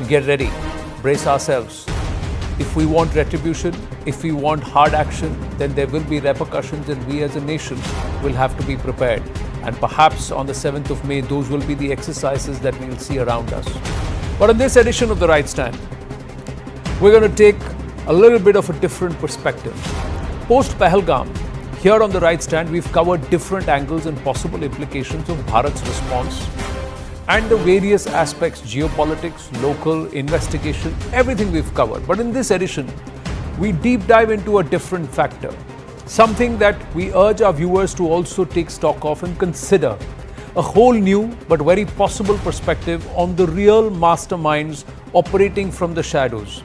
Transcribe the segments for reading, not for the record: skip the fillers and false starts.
get ready, brace ourselves. If we want retribution, if we want hard action, then there will be repercussions, and we as a nation will have to be prepared. And perhaps on the 7th of May, those will be the exercises that we'll see around us. But in this edition of The Right Stand, we're going to take a little bit of a different perspective. Post Pahalgam, here on The Right Stand, we've covered different angles and possible implications of Bharat's response and the various aspects, geopolitics, local, investigation, everything we've covered. But in this edition, we deep dive into a different factor, something that we urge our viewers to also take stock of and consider. A whole new but very possible perspective on the real masterminds operating from the shadows,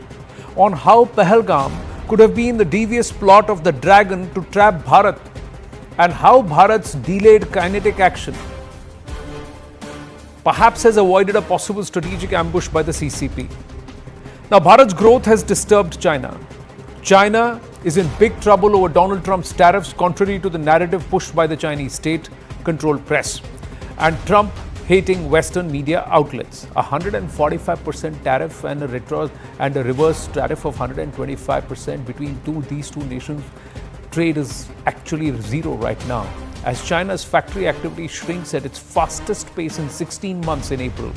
on how Pahalgam could have been the devious plot of the dragon to trap Bharat, and how Bharat's delayed kinetic action perhaps has avoided a possible strategic ambush by the CCP. Now, Bharat's growth has disturbed China. China is in big trouble over Donald Trump's tariffs, contrary to the narrative pushed by the Chinese state-controlled press and Trump-hating Western media outlets. 145% tariff and a reverse tariff of 125% between these two nations. Trade is actually zero right now, as China's factory activity shrinks at its fastest pace in 16 months in April,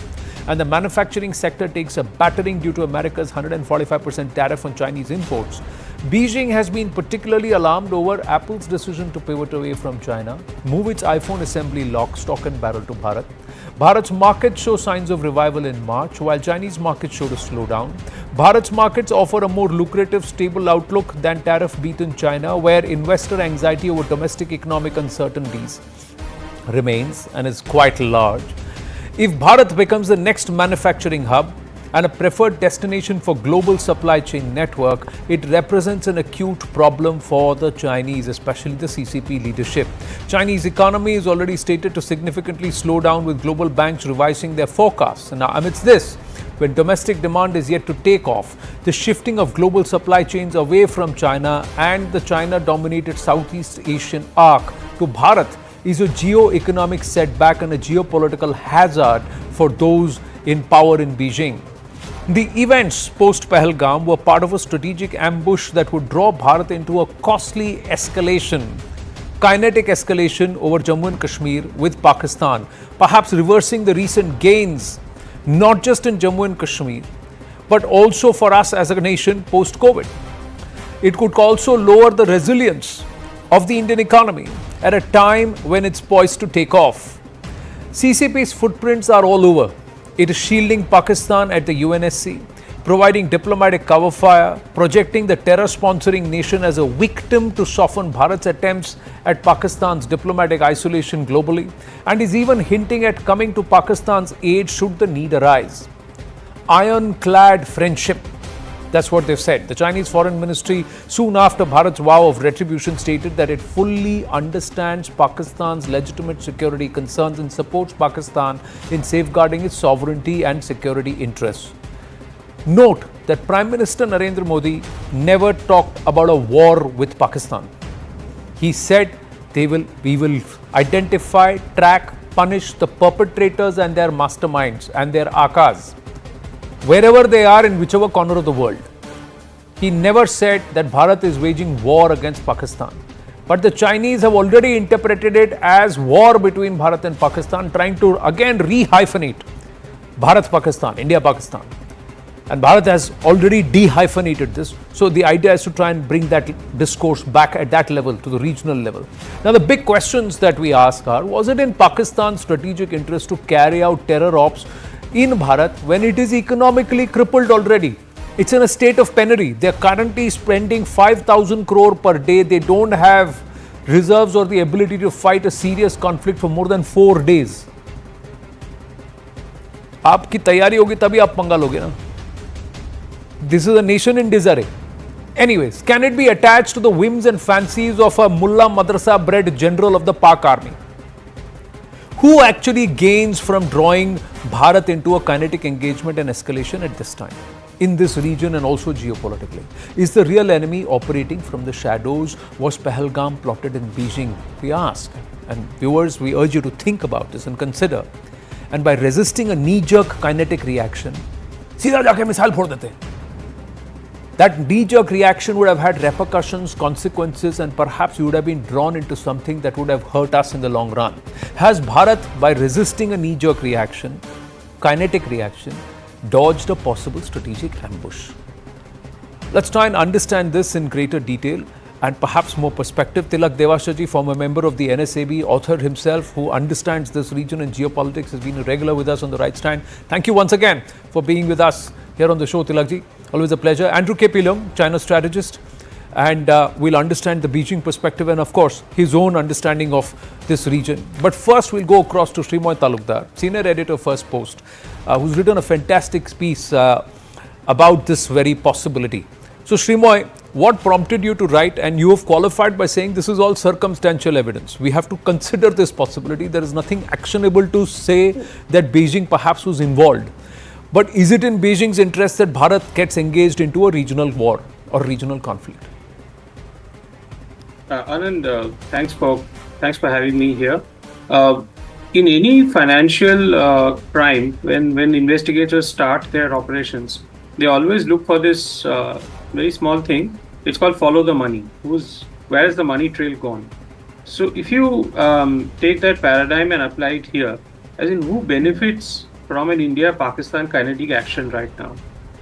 and the manufacturing sector takes a battering due to America's 145% tariff on Chinese imports. Beijing has been particularly alarmed over Apple's decision to pivot away from China, move its iPhone assembly lock, stock and barrel to Bharat. Bharat's markets show signs of revival in March, while Chinese markets showed a slowdown. Bharat's markets offer a more lucrative, stable outlook than tariff-beaten China, where investor anxiety over domestic economic uncertainties remains and is quite large. If Bharat becomes the next manufacturing hub and a preferred destination for global supply chain network, it represents an acute problem for the Chinese, especially the CCP leadership. Chinese economy is already stated to significantly slow down, with global banks revising their forecasts. And now, amidst this, when domestic demand is yet to take off, the shifting of global supply chains away from China and the China-dominated Southeast Asian arc to Bharat is a geo-economic setback and a geopolitical hazard for those in power in Beijing. The events post-Pahalgam were part of a strategic ambush that would draw Bharat into a costly escalation, kinetic escalation over Jammu and Kashmir with Pakistan, perhaps reversing the recent gains, not just in Jammu and Kashmir, but also for us as a nation post-COVID. It could also lower the resilience of the Indian economy at a time when it's poised to take off. CCP's footprints are all over. It is shielding Pakistan at the UNSC, providing diplomatic cover fire, projecting the terror-sponsoring nation as a victim to soften Bharat's attempts at Pakistan's diplomatic isolation globally, and is even hinting at coming to Pakistan's aid should the need arise. Ironclad friendship. That's what they've said. The Chinese Foreign Ministry, soon after Bharat's vow of retribution, stated that it fully understands Pakistan's legitimate security concerns and supports Pakistan in safeguarding its sovereignty and security interests. Note that Prime Minister Narendra Modi never talked about a war with Pakistan. He said we will identify, track, punish the perpetrators and their masterminds and their akas, wherever they are, in whichever corner of the world. He never said that Bharat is waging war against Pakistan. But the Chinese have already interpreted it as war between Bharat and Pakistan, trying to again re-hyphenate Bharat-Pakistan, India-Pakistan. And Bharat has already de-hyphenated this. So the idea is to try and bring that discourse back at that level, to the regional level. Now, the big questions that we ask are, was it in Pakistan's strategic interest to carry out terror ops in Bharat when it is economically crippled already? It's in a state of penury. They're currently spending 5,000 crore per day. They don't have reserves or the ability to fight a serious conflict for more than 4 days. आपकी तैयारी होगी तभी आप पंगा लोगे ना. This is a nation in disarray. Anyways, can it be attached to the whims and fancies of a mullah madrasa bred general of the Pak army? Who actually gains from drawing Bharat into a kinetic engagement and escalation at this time, in this region and also geopolitically? Is the real enemy operating from the shadows? Was Pahalgam plotted in Beijing? We ask. And viewers, we urge you to think about this and consider. And by resisting a knee-jerk kinetic reaction, सीधा जाके missile फोड़ देते हैं. That knee-jerk reaction would have had repercussions, consequences, and perhaps you would have been drawn into something that would have hurt us in the long run. Has Bharat, by resisting a knee-jerk reaction, kinetic reaction, dodged a possible strategic ambush? Let's try and understand this in greater detail and perhaps more perspective. Tilak Devashaji, former member of the NSAB, author himself who understands this region and geopolitics, has been a regular with us on the right stand. Thank you once again for being with us here on the show, Tilakji. Always a pleasure. Andrew K. Pilum, China strategist, and we'll understand the Beijing perspective and, of course, his own understanding of this region. But first, we'll go across to Srimoy Talukdar, senior editor, First Post, who's written a fantastic piece about this very possibility. So, Srimoy, what prompted you to write? And you have qualified by saying this is all circumstantial evidence. We have to consider this possibility. There is nothing actionable to say that Beijing perhaps was involved. But is it in Beijing's interest that Bharat gets engaged into a regional war or regional conflict? Anand, thanks for having me here. In any financial crime, when investigators start their operations, they always look for this very small thing. It's called follow the money. Where is the money trail gone? So if you take that paradigm and apply it here, as in who benefits from an India-Pakistan kinetic action right now?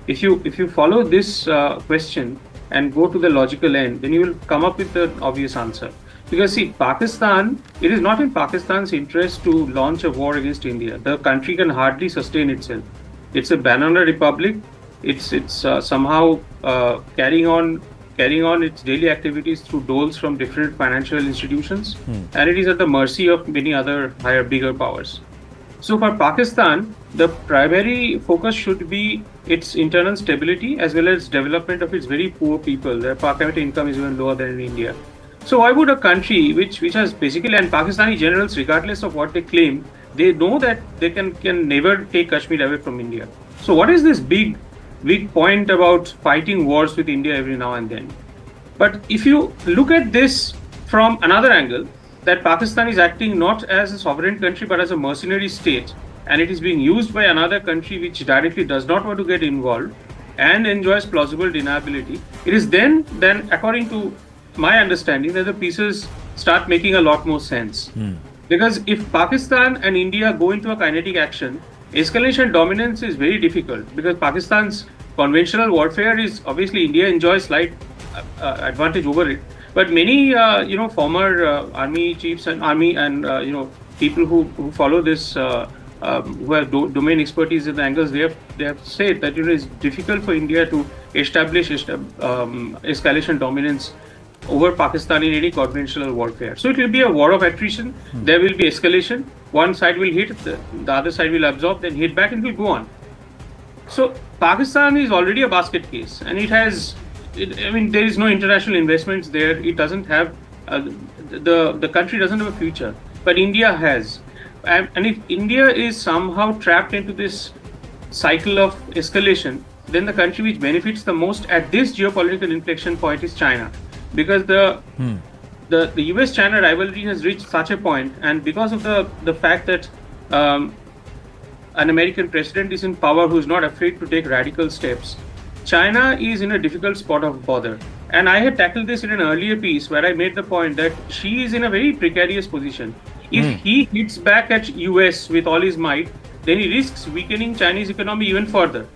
If you follow this question and go to the logical end, then you will come up with the obvious answer. Because see, Pakistan, it is not in Pakistan's interest to launch a war against India. The country can hardly sustain itself. It's a banana republic. It's somehow carrying on its daily activities through doles from different financial institutions, and it is at the mercy of many other bigger powers. So for Pakistan, the primary focus should be its internal stability as well as development of its very poor people. Their per capita income is even lower than in India. So why would a country which has basically, and Pakistani generals, regardless of what they claim, they know that they can never take Kashmir away from India. So what is this big point about fighting wars with India every now and then? But if you look at this from another angle, that Pakistan is acting not as a sovereign country but as a mercenary state, and it is being used by another country which directly does not want to get involved and enjoys plausible deniability. It is then according to my understanding, that the pieces start making a lot more sense. Because if Pakistan and India go into a kinetic action, escalation dominance is very difficult, because Pakistan's conventional warfare is obviously India enjoys slight advantage over it. But many, former army chiefs and people who follow this, who have domain expertise in the angles, they have said that it is difficult for India to establish escalation dominance over Pakistan in any conventional warfare. So it will be a war of attrition. There will be escalation. One side will hit, the other side will absorb, then hit back, and will go on. So Pakistan is already a basket case, and it has. There is no international investments there. It doesn't have the country doesn't have a future, but India has. And if India is somehow trapped into this cycle of escalation, then the country which benefits the most at this geopolitical inflection point is China, because the US-China rivalry has reached such a point, and because of the fact that an American president is in power who is not afraid to take radical steps, China is in a difficult spot of bother. And I had tackled this in an earlier piece where I made the point that she is in a very precarious position. If he hits back at US with all his might, then he risks weakening Chinese economy even further.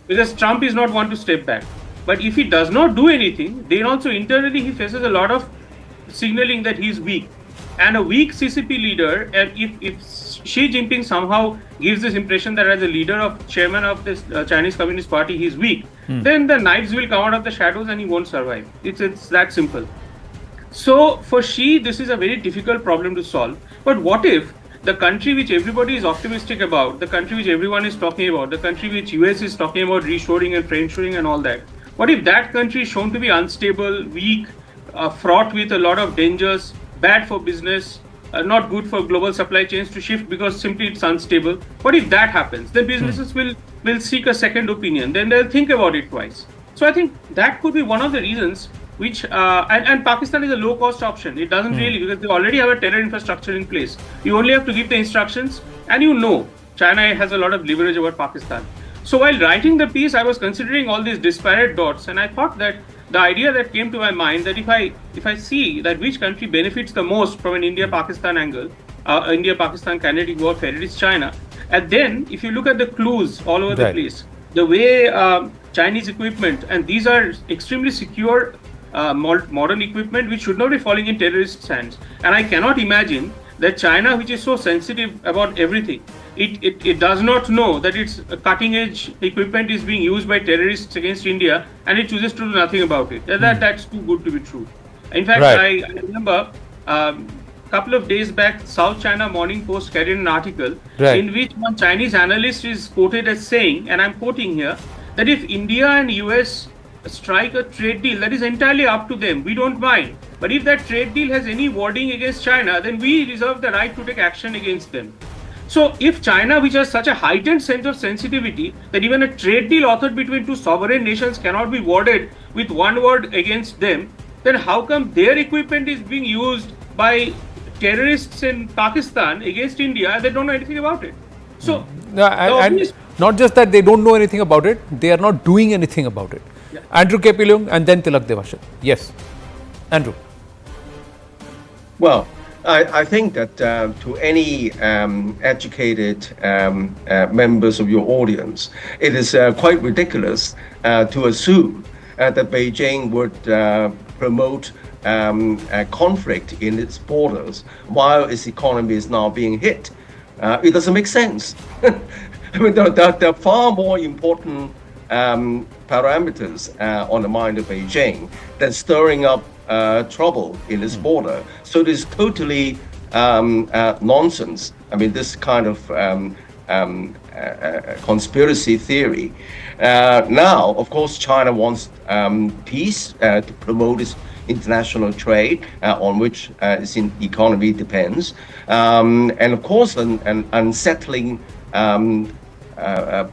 Because Trump is not one to step back. But if he does not do anything, then also internally he faces a lot of signaling that he is weak. And a weak CCP leader, and if Xi Jinping somehow gives this impression that as a leader of chairman of this Chinese Communist Party, he is weak, then the knives will come out of the shadows and he won't survive. It's that simple. So for Xi, this is a very difficult problem to solve. But what if the country which everybody is optimistic about, the country which everyone is talking about, the country which US is talking about reshoring and friendshoring and all that, what if that country is shown to be unstable, weak, fraught with a lot of dangers, bad for business, not good for global supply chains to shift because simply it's unstable? What if that happens? Then businesses will seek a second opinion. Then they'll think about it twice. So I think that could be one of the reasons which, and Pakistan is a low-cost option. It doesn't really, because they already have a terror infrastructure in place. You only have to give the instructions, and China has a lot of leverage over Pakistan. So while writing the piece, I was considering all these disparate dots, and I thought that the idea that came to my mind that if I see that which country benefits the most from an India-Pakistan angle, India-Pakistan kinetic warfare, it is China. And then if you look at the clues all over the place, the way Chinese equipment, and these are extremely secure modern equipment which should not be falling in terrorists' hands. And I cannot imagine that China, which is so sensitive about everything, it does not know that its cutting edge equipment is being used by terrorists against India, and it chooses to do nothing about it. That's too good to be true. In fact, I remember couple of days back, South China Morning Post carried an article in which one Chinese analyst is quoted as saying, and I'm quoting here, that if India and US strike a trade deal, that is entirely up to them. We don't mind. But if that trade deal has any wording against China, then we reserve the right to take action against them. So if China, which has such a heightened sense of sensitivity that even a trade deal authored between two sovereign nations cannot be worded with one word against them, then how come their equipment is being used by terrorists in Pakistan against India? They don't know anything about it. So, and not just that they don't know anything about it, they are not doing anything about it. Yeah. Andrew K. Leung and then Tilak Devashar. Yes, Andrew. Well, I think that to any educated members of your audience, it is quite ridiculous to assume that Beijing would promote a conflict in its borders while its economy is now being hit. It doesn't make sense. I mean, there are far more important parameters on the mind of Beijing than stirring up trouble in its border. So it is totally nonsense. I mean, this kind of conspiracy theory. Now, of course, China wants peace to promote its international trade on which its economy depends. And of course, an unsettling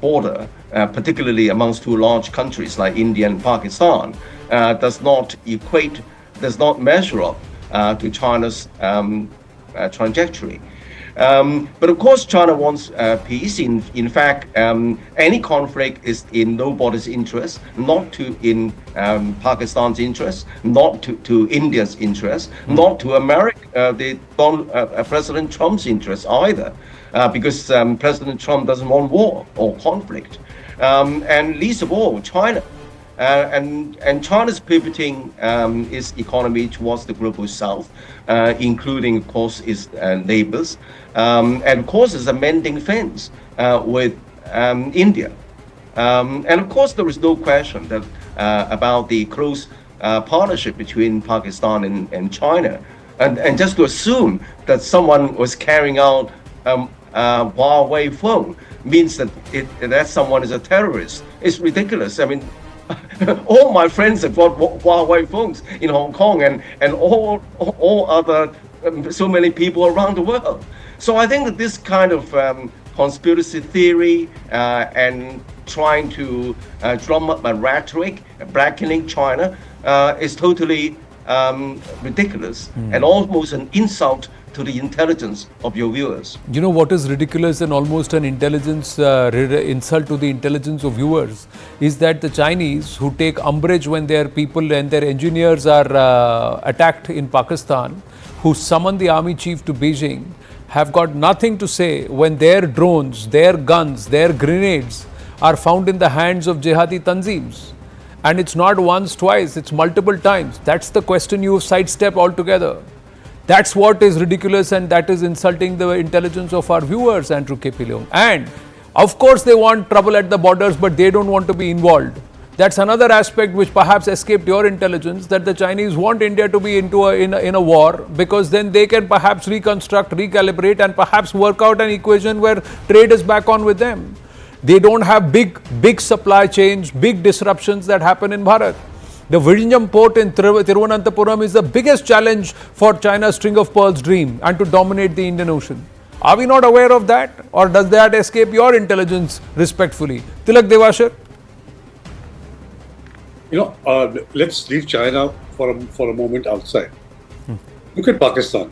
border, particularly amongst two large countries like India and Pakistan, does not measure up to China's trajectory. But of course, China wants peace. In fact, any conflict is in nobody's interest, not in Pakistan's interest, not to India's interest, not to President Trump's interest either, because President Trump doesn't want war or conflict, and least of all, China. And China's pivoting its economy towards the global south, including, of course, its neighbors, and of course, it's a mending fence with India. And of course, there is no question that about the close partnership between Pakistan and China. And just to assume that someone was carrying out Huawei phone means that someone is a terrorist. It's ridiculous. I mean, all my friends have got Huawei phones in Hong Kong and all other so many people around the world. So I think that this kind of conspiracy theory and trying to drum up a rhetoric, blackening China, is totally ridiculous and almost an insult to the intelligence of your viewers. You know what is ridiculous and almost an intelligence insult to the intelligence of viewers is that the Chinese, who take umbrage when their people and their engineers are attacked in Pakistan, who summon the army chief to Beijing, have got nothing to say when their drones, their guns, their grenades are found in the hands of jihadi tanzeems. And it's not once, twice, it's multiple times. That's the question you sidestep altogether. That's what is ridiculous, and that is insulting the intelligence of our viewers, Andrew K. Leung. And of course they want trouble at the borders, but they don't want to be involved. That's another aspect which perhaps escaped your intelligence, that the Chinese want India to be in a war, because then they can perhaps reconstruct, recalibrate, and perhaps work out an equation where trade is back on with them. They don't have big supply chains, big disruptions that happen in Bharat. The Vizhinjam port in Thiruvananthapuram is the biggest challenge for China's string of pearls dream and to dominate the Indian Ocean. Are we not aware of that, or does that escape your intelligence respectfully? Tilak Devashar? Let's leave China for a moment outside. Look at Pakistan.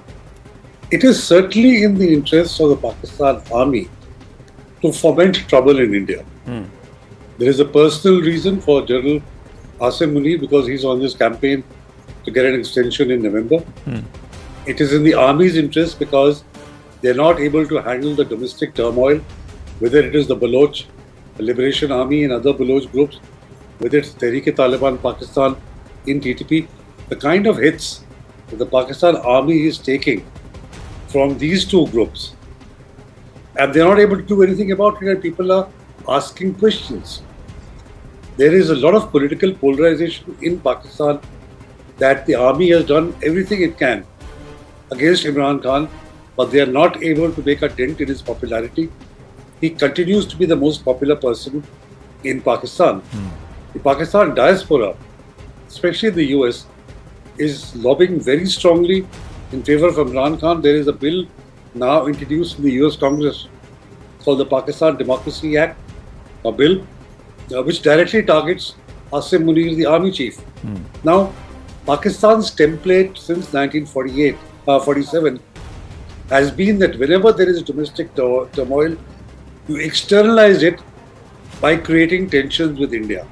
It is certainly in the interest of the Pakistan army to foment trouble in India. There is a personal reason for General Asim Munir because he's on this campaign to get an extension in November. It is in the army's interest because they're not able to handle the domestic turmoil, whether it is the Baloch, the Liberation Army and other Baloch groups, whether it's Tehreek-e-Taliban Pakistan in TTP. The kind of hits that the Pakistan army is taking from these two groups, and they're not able to do anything about it, and people are asking questions. There is a lot of political polarization in Pakistan that the army has done everything it can against Imran Khan, but they are not able to make a dent in his popularity. He continues to be the most popular person in Pakistan. The Pakistan diaspora, especially in the US, is lobbying very strongly in favor of Imran Khan. There is a bill now introduced in the US Congress called the Pakistan Democracy Act, a bill which directly targets Asim Munir, the army chief. Now, Pakistan's template since 1947 has been that whenever there is domestic turmoil, you externalize it by creating tensions with India.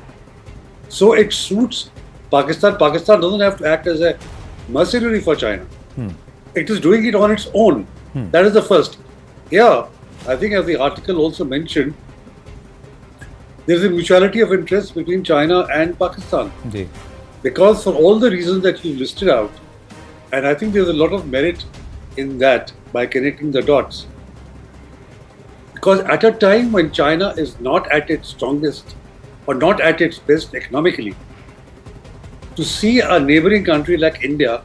So it suits Pakistan. Pakistan doesn't have to act as a mercenary for China. It is doing it on its own. That is the first. Yeah, I think as the article also mentioned, there is a mutuality of interest between China and Pakistan. Indeed. Because for all the reasons that you listed out, and I think there's a lot of merit in that by connecting the dots. Because at a time when China is not at its strongest or not at its best economically, to see a neighboring country like India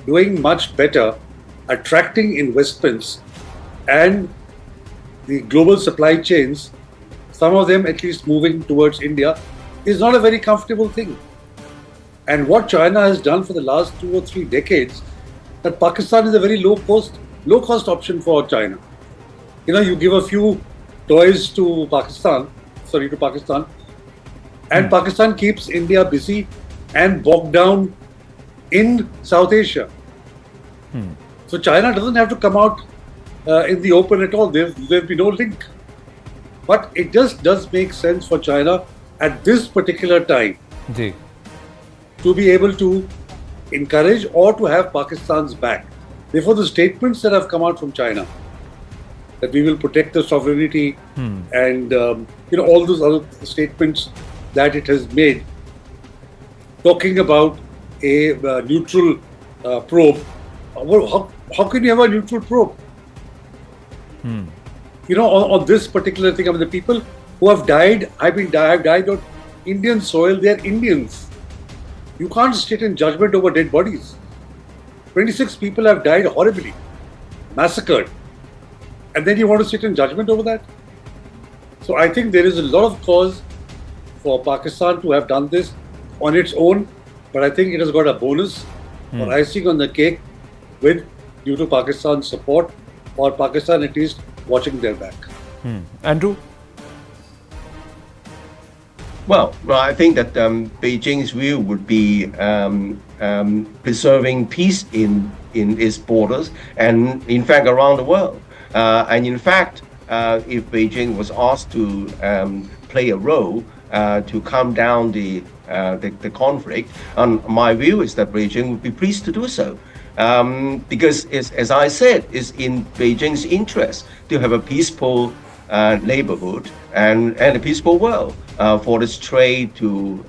doing much better, attracting investments and the global supply chains, some of them at least moving towards India, is not a very comfortable thing. And what China has done for the last 2 or 3 decades, that Pakistan is a very low cost option for China. You know, you give a few toys to Pakistan, and Pakistan keeps India busy and bogged down in South Asia. So China doesn't have to come out in the open at all. There'll be no link. But it just does make sense for China at this particular time to be able to encourage or to have Pakistan's back. Therefore, the statements that have come out from China, that we will protect the sovereignty and all those other statements that it has made, talking about a neutral probe. Well, how can you have a neutral probe? You know, on this particular thing, I mean, the people who have died, have died on Indian soil, they are Indians. You can't sit in judgment over dead bodies. 26 people have died horribly, massacred. And then you want to sit in judgment over that? So I think there is a lot of cause for Pakistan to have done this on its own, but I think it has got a bonus or icing on the cake due to Pakistan's support, or Pakistan at least watching their back. Andrew? Well, I think that Beijing's view would be preserving peace in its borders and, in fact, around the world. And in fact, if Beijing was asked to play a role to calm down the conflict, my view is that Beijing would be pleased to do so. Because, as I said, it's in Beijing's interest to have a peaceful neighborhood and a peaceful world for this trade to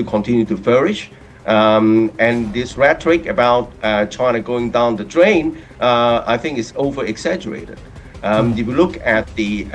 continue to flourish. And this rhetoric about China going down the drain, I think is over-exaggerated. If you look at the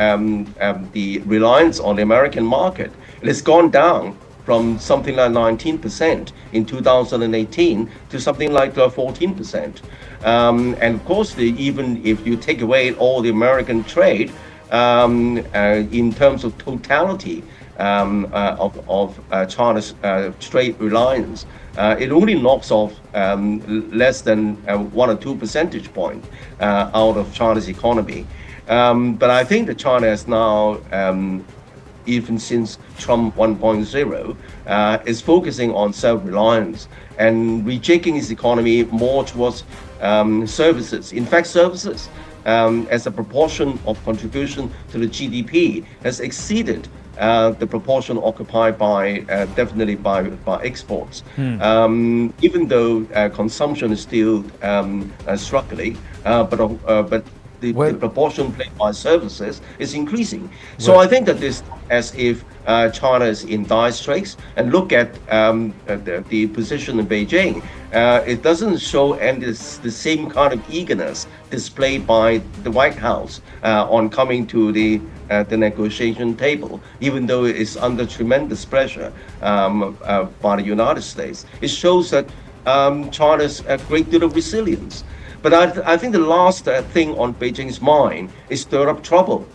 reliance on the American market, it has gone down from something like 19% in 2018 to something like 14%. And of course, even if you take away all the American trade, in terms of totality of China's trade reliance, it only knocks off less than 1 or 2 percentage points out of China's economy. But I think that China has now, even since Trump 1.0, is focusing on self-reliance and rejecting its economy more towards services. In fact, services as a proportion of contribution to the GDP has exceeded the proportion occupied by definitely by exports. Even though consumption is still struggling, but the proportion played by services is increasing. So I think that this, as if China is in dire straits, and look at the position in Beijing, it doesn't show the same kind of eagerness displayed by the White House on coming to the negotiation table, even though it is under tremendous pressure by the United States. It shows that China's a great deal of resilience. But I think the last thing on Beijing's mind is stir up trouble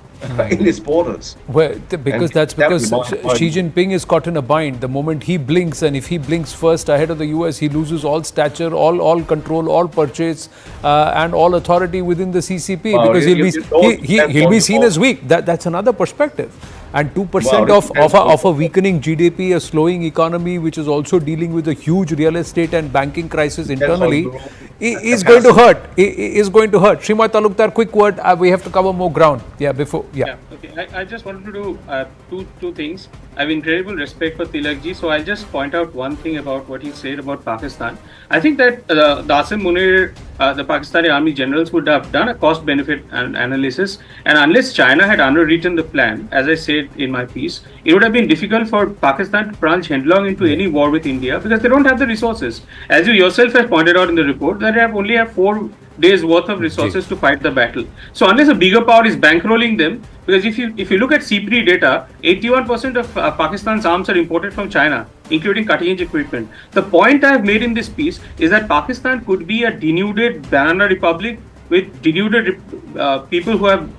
in its borders. Well, because Xi Jinping is caught in a bind. The moment he blinks, and if he blinks first ahead of the US, he loses all stature, all control, all purchase, and all authority within the CCP, because he'll be seen as weak. That's another perspective. And 2% of a weakening GDP, a slowing economy, which is also dealing with a huge real estate and banking crisis internally, is going to hurt. Is going to hurt. Srimad Talukdar, quick word. We have to cover more ground. Okay. I just wanted to do two things. I have incredible respect for Tilakji, so I'll just point out one thing about what he said about Pakistan. I think that the Asim Munir, the Pakistani army generals, would have done a cost-benefit analysis, and unless China had underwritten the plan, as I said in my piece, it would have been difficult for Pakistan to plunge headlong into any war with India, because they don't have the resources. As you yourself have pointed out in the report, that they only have 4 days worth of resources to fight the battle. So unless a bigger power is bankrolling them, because if you look at CPD data, 81% of Pakistan's arms are imported from China, including cutting-edge equipment. The point I have made in this piece is that Pakistan could be a denuded banana republic with denuded people who have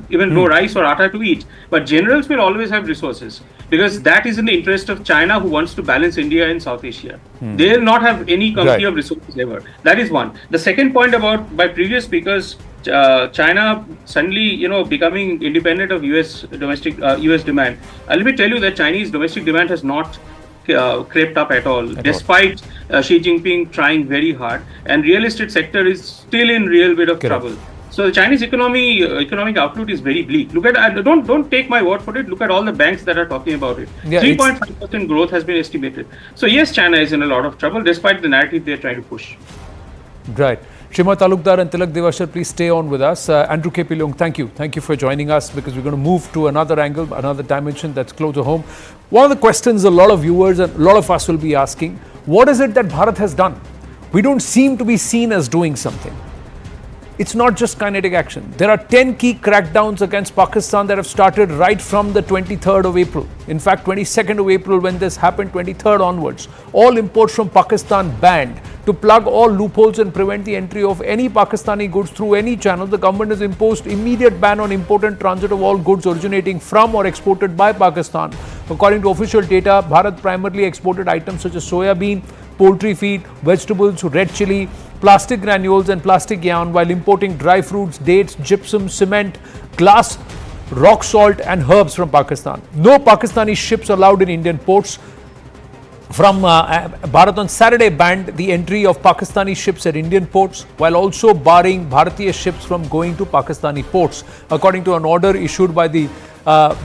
even no rice or atta to eat. But generals will always have resources, because that is in the interest of China, who wants to balance India and South Asia. They will not have any quantity of resources ever. That is one. The second point about by previous speakers, China suddenly, becoming independent of US demand. Let me tell you that Chinese domestic demand has not crept up at all, despite Xi Jinping trying very hard, and real estate sector is still in real bit of trouble. So the Chinese economic outlook is very bleak. Look at don't take my word for it. Look at all the banks that are talking about it. 3.5% growth has been estimated. So yes, China is in a lot of trouble, despite the narrative they are trying to push. Right. Srimad Talukdar and Tilak Devashar, please stay on with us. Andrew K. Leong, thank you. Thank you for joining us, because we're going to move to another angle, another dimension that's closer home. One of the questions a lot of viewers and a lot of us will be asking, what is it that Bharat has done? We don't seem to be seen as doing something. It's not just kinetic action. There are 10 key crackdowns against Pakistan that have started right from the 23rd of April. In fact, 22nd of April when this happened, 23rd onwards. All imports from Pakistan banned. To plug all loopholes and prevent the entry of any Pakistani goods through any channel, the government has imposed immediate ban on import and transit of all goods originating from or exported by Pakistan. According to official data, Bharat primarily exported items such as soya bean, poultry feed, vegetables, red chili, plastic granules and plastic yarn, while importing dry fruits, dates, gypsum, cement, glass, rock salt and herbs from Pakistan. No Pakistani ships allowed in Indian ports. From Bharat on Saturday banned the entry of Pakistani ships at Indian ports, while also barring Bharatiya ships from going to Pakistani ports. According to an order issued by the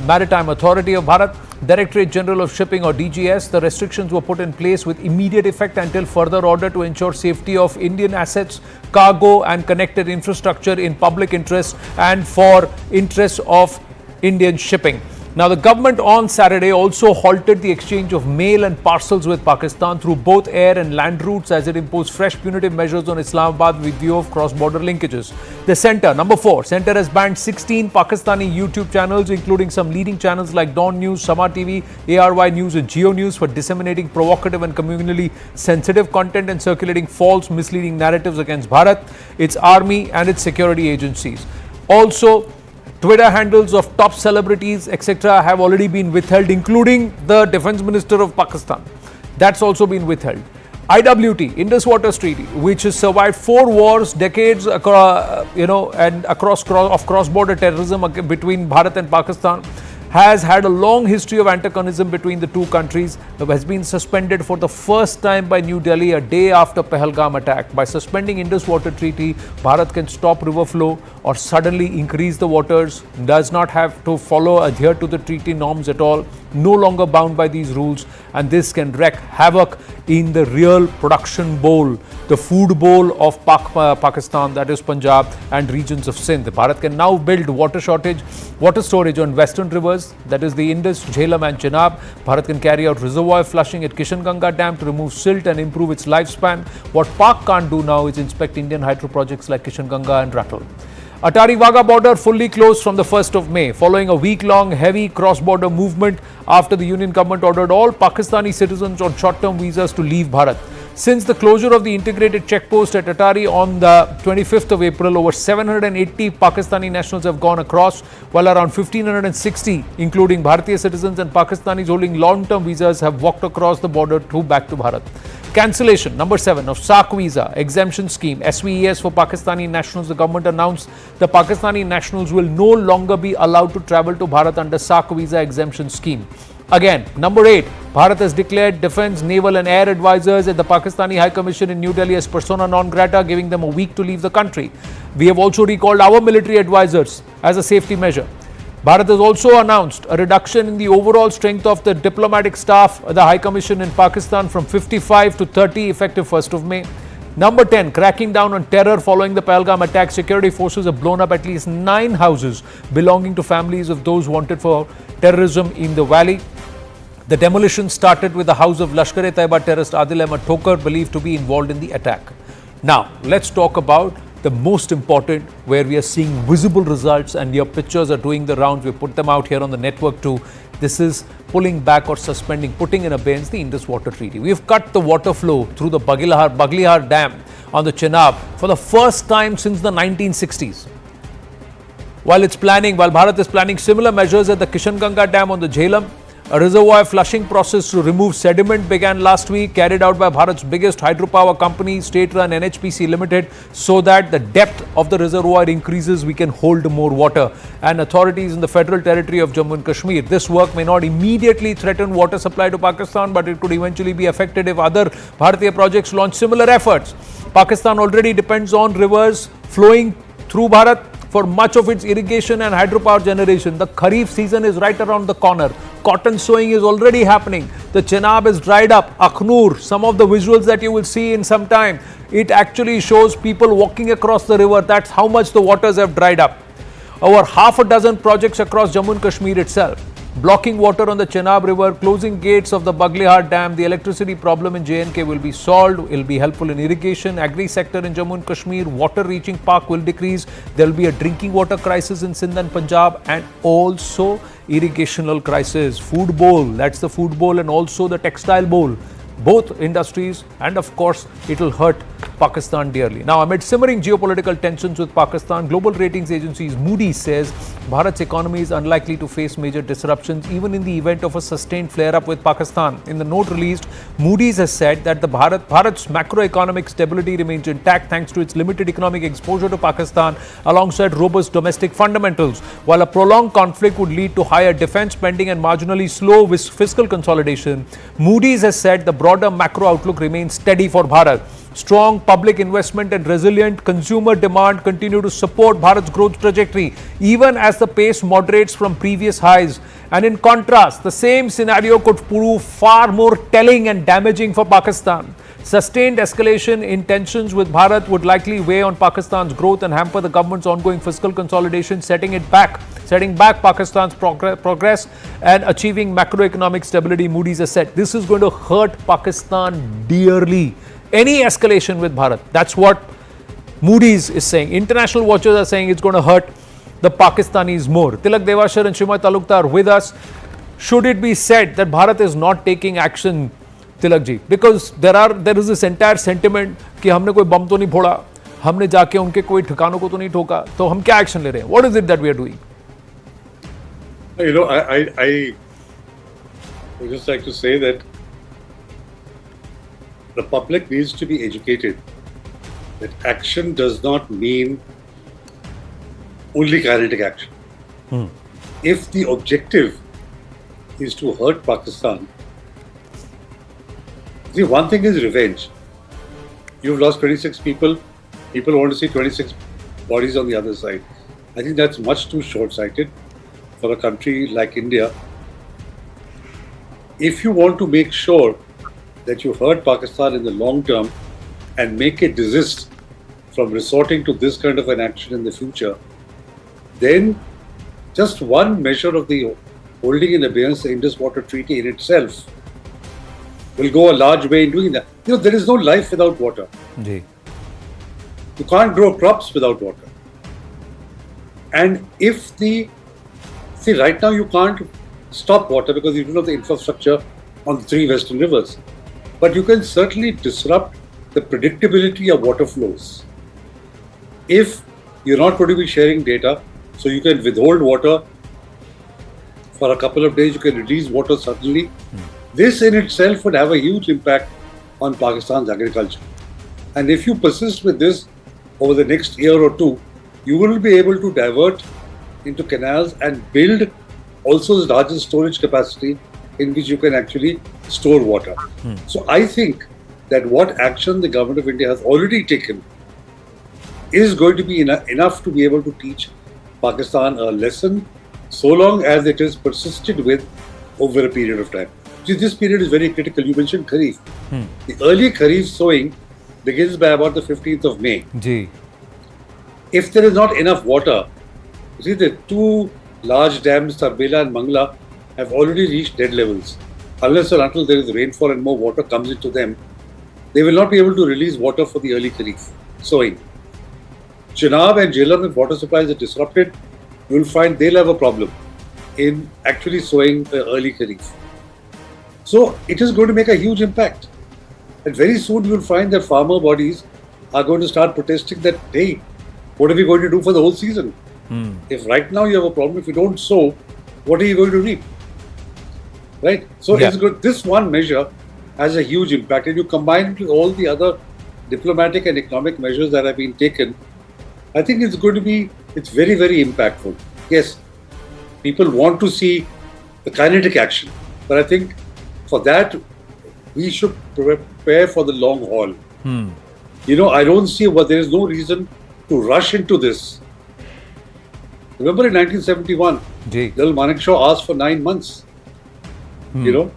Maritime Authority of Bharat, Directorate General of Shipping or DGS, the restrictions were put in place with immediate effect until further order to ensure safety of Indian assets, cargo and connected infrastructure in public interest and for interests of Indian shipping. Now, the government on Saturday also halted the exchange of mail and parcels with Pakistan through both air and land routes, as it imposed fresh punitive measures on Islamabad with view of cross-border linkages. The centre, number 4, centre has banned 16 Pakistani YouTube channels, including some leading channels like Dawn News, Sama TV, ARY News and Geo News, for disseminating provocative and communally sensitive content and circulating false, misleading narratives against Bharat, its army and its security agencies. Also, Twitter handles of top celebrities, etc. have already been withheld, including the Defence Minister of Pakistan. That's also been withheld. IWT, Indus Waters Treaty, which has survived 4 wars, decades across cross-border terrorism between Bharat and Pakistan, has had a long history of antagonism between the two countries, has been suspended for the first time by New Delhi a day after Pahalgam attack. By suspending Indus Water Treaty, Bharat can stop river flow or suddenly increase the waters, does not have to adhere to the treaty norms at all, no longer bound by these rules, and this can wreak havoc in the real production bowl, the food bowl of Pakistan, that is Punjab and regions of Sindh. Bharat can now build water storage on western rivers, that is the Indus, Jhelum and Chenab. Bharat can carry out reservoir flushing at Kishanganga Dam to remove silt and improve its lifespan. What Pak can't do now is inspect Indian hydro projects like Kishanganga and Ratle. Atari-Wagah border fully closed from the 1st of May, following a week-long heavy cross-border movement after the Union government ordered all Pakistani citizens on short-term visas to leave Bharat. Since the closure of the integrated checkpost at Atari on the 25th of April, over 780 Pakistani nationals have gone across, while around 1,560, including Bharatiya citizens and Pakistanis holding long-term visas, have walked across the border back to Bharat. Cancellation, number 7, of SAARC visa exemption scheme, SVES, for Pakistani nationals. The government announced the Pakistani nationals will no longer be allowed to travel to Bharat under SAARC visa exemption scheme. Again, number 8, Bharat has declared defence, naval and air advisors at the Pakistani High Commission in New Delhi as persona non grata, giving them a week to leave the country. We have also recalled our military advisors as a safety measure. Bharat has also announced a reduction in the overall strength of the diplomatic staff at the High Commission in Pakistan from 55 to 30 effective 1st of May. Number 10, cracking down on terror following the Pahalgam attack. Security forces have blown up at least 9 houses belonging to families of those wanted for terrorism in the valley. The demolition started with the house of Lashkar-e-Taiba terrorist Adil Ahmed Thokar, believed to be involved in the attack. Now, let's talk about the most important, where we are seeing visible results, and your pictures are doing the rounds. We put them out here on the network too. This is pulling back or suspending, putting in abeyance the Indus Water Treaty. We have cut the water flow through the Baglihar Dam on the Chenab for the first time since the 1960s. While Bharat is planning similar measures at the Kishanganga Dam on the Jhelum, a reservoir flushing process to remove sediment began last week, carried out by Bharat's biggest hydropower company, state-run NHPC Limited, so that the depth of the reservoir increases, we can hold more water. And authorities in the federal territory of Jammu and Kashmir. This work may not immediately threaten water supply to Pakistan, but it could eventually be affected if other Bharatiya projects launch similar efforts. Pakistan already depends on rivers flowing through Bharat for much of its irrigation and hydropower generation. The Kharif season is right around the corner. Cotton sowing is already happening. The Chenab is dried up. Akhnur, some of the visuals that you will see in some time, it actually shows people walking across the river. That's how much the waters have dried up. Over half a dozen projects across Jammu and Kashmir itself, blocking water on the Chenab River, closing gates of the Baglihar Dam. The electricity problem in J&K will be solved. It will be helpful in irrigation, agri sector in Jammu and Kashmir. Water reaching Pak will decrease. There will be a drinking water crisis in Sindh and Punjab, and also irrigational crisis. Food bowl, that's the food bowl, and also the textile bowl. Both industries, and of course it will hurt Pakistan dearly. Now, amid simmering geopolitical tensions with Pakistan, global ratings agencies Moodys says Bharat's economy is unlikely to face major disruptions even in the event of a sustained flare-up with Pakistan. In the note released, Moodys has said that Bharat's macroeconomic stability remains intact thanks to its limited economic exposure to Pakistan alongside robust domestic fundamentals. While a prolonged conflict would lead to higher defense spending and marginally slow fiscal consolidation, Moodys has said the broader macro outlook remains steady for Bharat. Strong public investment and resilient consumer demand continue to support Bharat's growth trajectory, even as the pace moderates from previous highs. And in contrast, the same scenario could prove far more telling and damaging for Pakistan. Sustained escalation in tensions with Bharat would likely weigh on Pakistan's growth and hamper the government's ongoing fiscal consolidation, setting back Pakistan's progress and achieving macroeconomic stability. Moodys has said this is going to hurt Pakistan dearly. Any escalation with Bharat, that's what Moodys is saying. International watchers are saying it's going to hurt the Pakistanis more. Tilak Devashar and Shrimay Talukdar are with us. Should it be said that Bharat is not taking action, Tilak ji? Because there is this entire sentiment कि हमने कोई बम तो नहीं फोड़ा, हमने जाके उनके कोई ठिकानों को तो नहीं ठोका, तो हम क्या एक्शन ले रहे हैं? What is it that we are doing? You know, I would just like to say that the public needs to be educated that action does not mean only kinetic action. if the objective is to hurt Pakistan, see, one thing is revenge. You've lost 26 people. People want to see 26 bodies on the other side. I think that's much too short-sighted for a country like India. If you want to make sure that you hurt Pakistan in the long term and make it desist from resorting to this kind of an action in the future, then just one measure of the holding in abeyance the Indus Water Treaty in itself will go a large way in doing that. You know, there is no life without water. Ji. You can't grow crops without water. And if see, right now you can't stop water because you don't have the infrastructure on the three western rivers. But you can certainly disrupt the predictability of water flows. If you're not going to be sharing data, so you can withhold water for a couple of days, you can release water suddenly. This in itself would have a huge impact on Pakistan's agriculture. And if you persist with this over the next year or two, you will be able to divert into canals and build also the largest storage capacity in which you can actually store water. So I think that what action the government of India has already taken is going to be enough to be able to teach Pakistan a lesson so long as it is persisted with over a period of time. See, this period is very critical. You mentioned Kharif. The early Kharif sowing begins by about the 15th of May. Ji. If there is not enough water, you see the two large dams, Tarbela and Mangla, have already reached dead levels. Unless or until there is rainfall and more water comes into them, they will not be able to release water for the early Kharif sowing. Chenab and Jhelum, if water supplies are disrupted, you will find they'll have a problem in actually sowing the early Kharif. So it is going to make a huge impact. And very soon you will find that farmer bodies are going to start protesting that, hey, what are we going to do for the whole season? If right now you have a problem, if you don't sow, what are you going to reap? Right? So it's good. This one measure has a huge impact, and you combine it with all the other diplomatic and economic measures that have been taken. I think it's going to be, it's very, very impactful. Yes, people want to see the kinetic action, but I think for that, we should prepare for the long haul. You know, I don't see there is no reason to rush into this. Remember in 1971, Dil Manekshaw asked for 9 months. You know,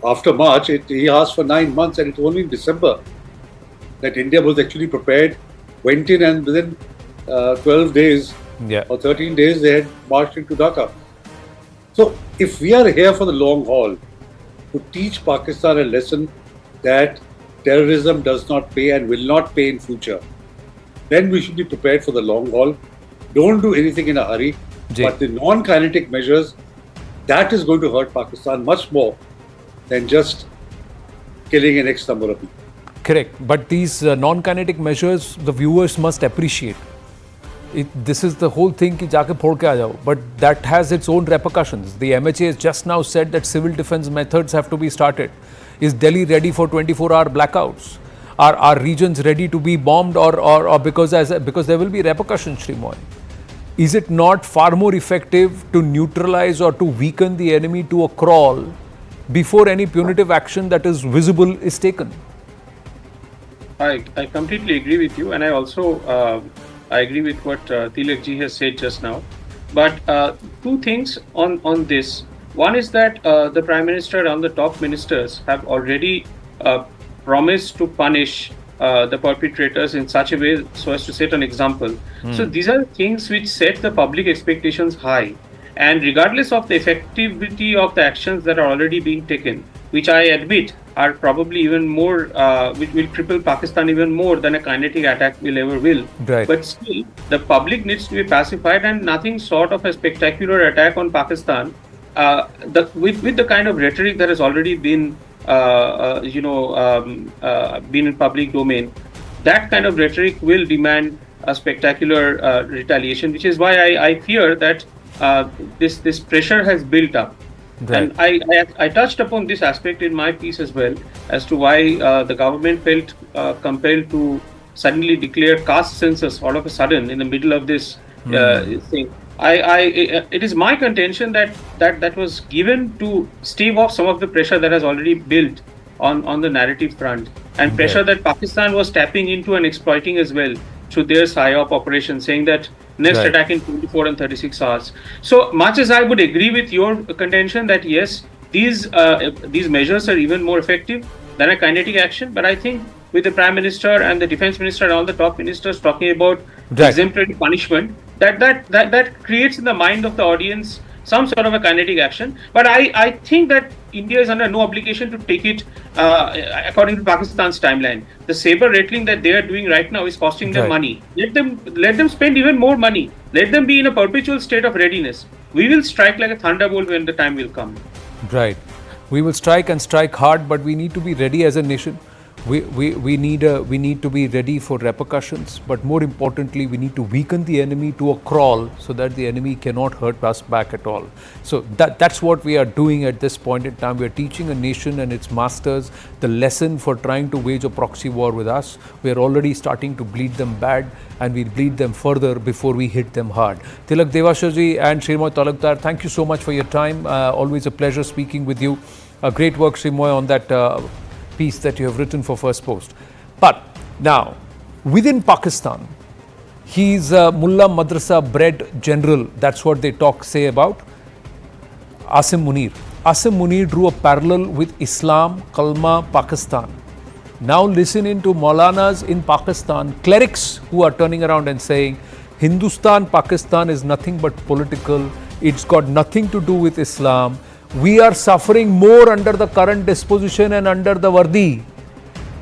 after March, he asked for 9 months, and it was only in December that India was actually prepared, went in, and within 12 days or 13 days, they had marched into Dhaka. So, if we are here for the long haul, to teach Pakistan a lesson that terrorism does not pay and will not pay in future, then we should be prepared for the long haul. Don't do anything in a hurry. But the non-kinetic measures, that is going to hurt Pakistan much more than just killing an X number of people. Correct. But these non-kinetic measures, the viewers must appreciate. This is the whole thing ki jaake phod ke aa jao. But that has its own repercussions. The MHA has just now said that civil defense methods have to be started. Is Delhi ready for 24-hour blackouts? Are regions ready to be bombed or because there will be repercussions, Shri Moy? Is it not far more effective to neutralize or to weaken the enemy to a crawl before any punitive action that is visible is taken? I completely agree with you, and I also I agree with what Tilak ji has said just now. But two things on this. One is that the Prime Minister and the top ministers have already promised to punish the perpetrators in such a way so as to set an example. So these are things which set the public expectations high. And regardless of the effectivity of the actions that are already being taken, which I admit are probably even more, which will cripple Pakistan even more than a kinetic attack will ever will. Right. But still, the public needs to be pacified, and nothing short of a spectacular attack on Pakistan, with the kind of rhetoric that has already been, been in public domain, that kind of rhetoric will demand a spectacular retaliation, which is why I fear that this pressure has built up. Right. And I touched upon this aspect in my piece as well, as to why the government felt compelled to suddenly declare caste census all of a sudden in the middle of this thing. it is my contention that was given to stave off some of the pressure that has already built on the narrative front, and pressure that Pakistan was tapping into and exploiting as well through their PSYOP operation, saying that next attack in 24 and 36 hours. So much as I would agree with your contention that yes, these measures are even more effective than a kinetic action, but I think with the Prime Minister and the Defense Minister and all the top ministers talking about exemplary punishment, that creates in the mind of the audience some sort of a kinetic action. But I think that India is under no obligation to take it according to Pakistan's timeline. The saber rattling that they are doing right now is costing them money. Let them spend even more money. Let them be in a perpetual state of readiness. We will strike like a thunderbolt when the time will come. Right. We will strike and strike hard, but we need to be ready as a nation. We need to be ready for repercussions, but more importantly, we need to weaken the enemy to a crawl so that the enemy cannot hurt us back at all. So that's what we are doing at this point in time. We are teaching a nation and its masters the lesson for trying to wage a proxy war with us. We are already starting to bleed them bad, and we'll bleed them further before we hit them hard. Tilak Devashaji and Shrimoy Talukdar, thank you so much for your time. Always a pleasure speaking with you. Great work, Shrimoy, on that piece that you have written for First Post. But now, within Pakistan, he's a Mullah Madrasa bred general. That's what they say about Asim Munir. Asim Munir drew a parallel with Islam, Kalma, Pakistan. Now listen into Maulanas in Pakistan, clerics who are turning around and saying, Hindustan, Pakistan is nothing but political. It's got nothing to do with Islam. We are suffering more under the current disposition and under the Vardi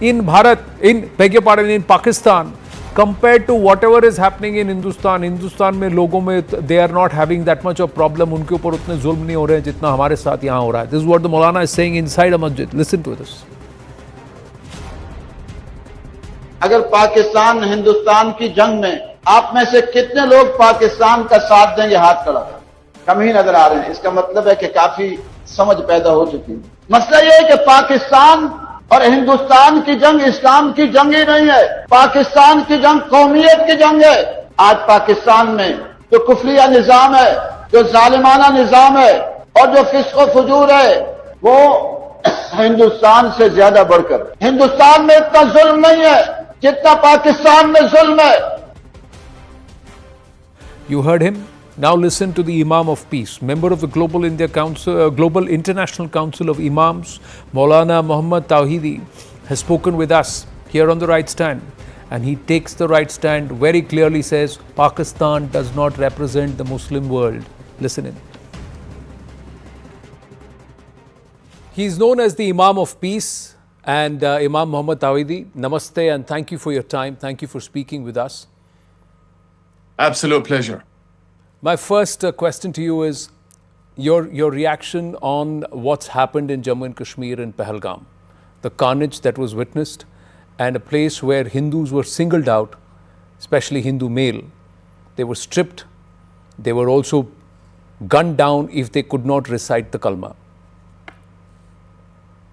in Bharat, in Pakistan, compared to whatever is happening in Hindustan. Hindustan में लोगों में they are not having that much of problem. उनके ऊपर उतने जुल्म नहीं हो रहे हैं जितना हमारे साथ यहाँ हो रहा है. This is what the Maulana is saying inside a masjid. Listen to this. अगर पाकिस्तान हिंदुस्तान की जंग में आप में से कितने लोग पाकिस्तान का साथ देंगे, हाथ खड़ा करें. कम ही नजर आ रहे हैं. इसका मतलब है कि काफी समझ पैदा हो चुकी है. मसला यह है कि पाकिस्तान और हिंदुस्तान की जंग इस्लाम की जंग ही नहीं है. पाकिस्तान की जंग कौमियत की जंग है. आज पाकिस्तान में जो कुफरिया निजाम है, जो जालिमाना निजाम है और जो फिस्क फजूर है, वो हिंदुस्तान से ज्यादा बढ़कर. हिंदुस्तान में इतना जुल्म नहीं है जितना पाकिस्तान में जुल्म है. You heard him. Now listen to the Imam of Peace, member of the Global International Council of Imams, Maulana Muhammad Tawhidi, has spoken with us here on the right stand, and he takes the right stand, very clearly says Pakistan does not represent the Muslim world. Listen in. He is known as the Imam of Peace, and Imam Muhammad Tawhidi, namaste and thank you for your time. Thank you for speaking with us. Absolute pleasure. My first question to you is your reaction on what's happened in Jammu and Kashmir and Pahalgam, the carnage that was witnessed, and a place where Hindus were singled out, especially Hindu male. They were stripped. They were also gunned down if they could not recite the kalma.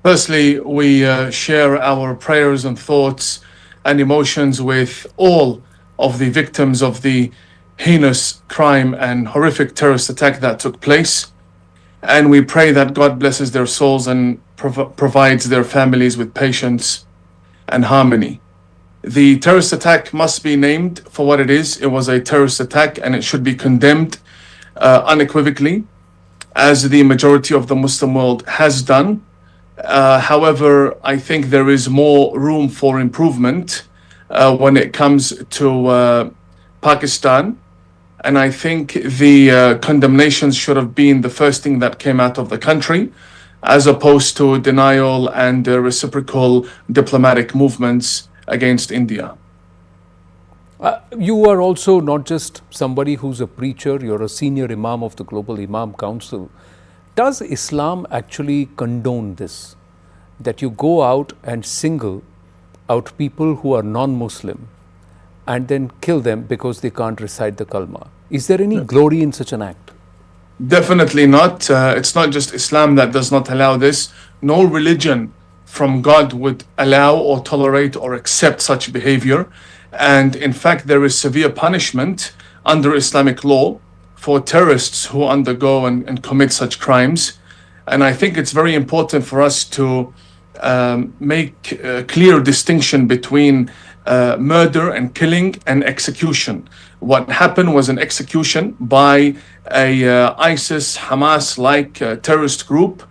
Firstly, we share our prayers and thoughts and emotions with all of the victims of the heinous crime and horrific terrorist attack that took place. And we pray that God blesses their souls and provides their families with patience and harmony. The terrorist attack must be named for what it is. It was a terrorist attack and it should be condemned unequivocally, as the majority of the Muslim world has done. However, I think there is more room for improvement when it comes to Pakistan. And I think the condemnations should have been the first thing that came out of the country, as opposed to denial and reciprocal diplomatic movements against India. You are also not just somebody who's a preacher, you're a senior Imam of the Global Imam Council. Does Islam actually condone this? That you go out and single out people who are non-Muslim and then kill them because they can't recite the kalma. Is there any glory in such an act? Definitely not. It's not just Islam that does not allow this. No religion from God would allow or tolerate or accept such behavior. And in fact, there is severe punishment under Islamic law for terrorists who undergo and commit such crimes. And I think it's very important for us to make a clear distinction between murder and killing and execution. What happened was an execution by a ISIS, Hamas-like terrorist group,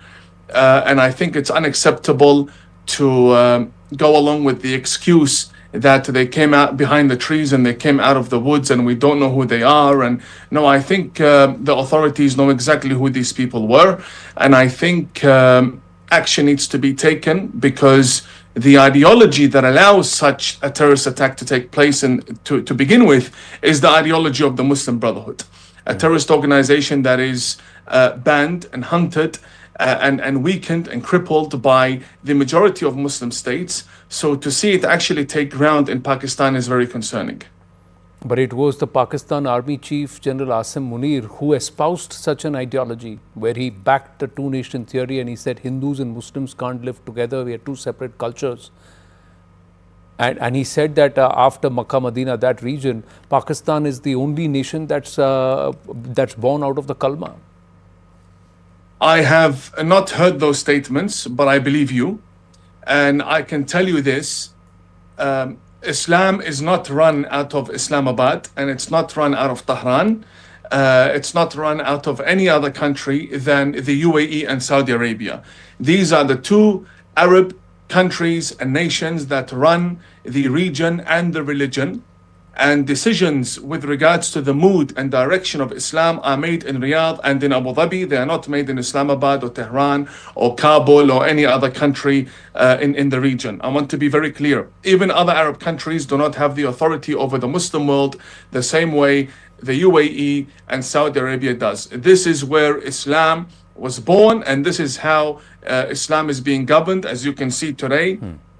and I think it's unacceptable to go along with the excuse that they came out behind the trees and they came out of the woods and we don't know who they are. And no, I think the authorities know exactly who these people were, and I think action needs to be taken, because the ideology that allows such a terrorist attack to take place and to begin with is the ideology of the Muslim Brotherhood, a terrorist organization that is banned and hunted and weakened and crippled by the majority of Muslim states. So to see it actually take ground in Pakistan is very concerning. But it was the Pakistan Army Chief General Asim Munir who espoused such an ideology, where he backed the two-nation theory and he said Hindus and Muslims can't live together, we are two separate cultures. And he said that after Makkah, Medina, that region, Pakistan is the only nation that's born out of the Kalma. I have not heard those statements, but I believe you. And I can tell you this, Islam is not run out of Islamabad, and it's not run out of Tehran. It's not run out of any other country than the UAE and Saudi Arabia. These are the two Arab countries and nations that run the region and the religion. And decisions with regards to the mood and direction of Islam are made in Riyadh and in Abu Dhabi. They are not made in Islamabad or Tehran or Kabul or any other country in the region. I want to be very clear. Even other Arab countries do not have the authority over the Muslim world the same way the UAE and Saudi Arabia does. This is where Islam was born, and this is how Islam is being governed, as you can see today.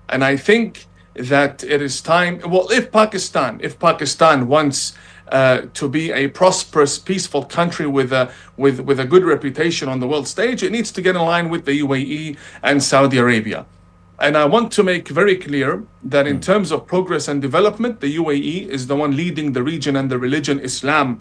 And I think that it is time, well, if Pakistan wants to be a prosperous, peaceful country with a good reputation on the world stage, it needs to get in line with the UAE and Saudi Arabia. And I want to make very clear that in terms of progress and development, the UAE is the one leading the region and the religion Islam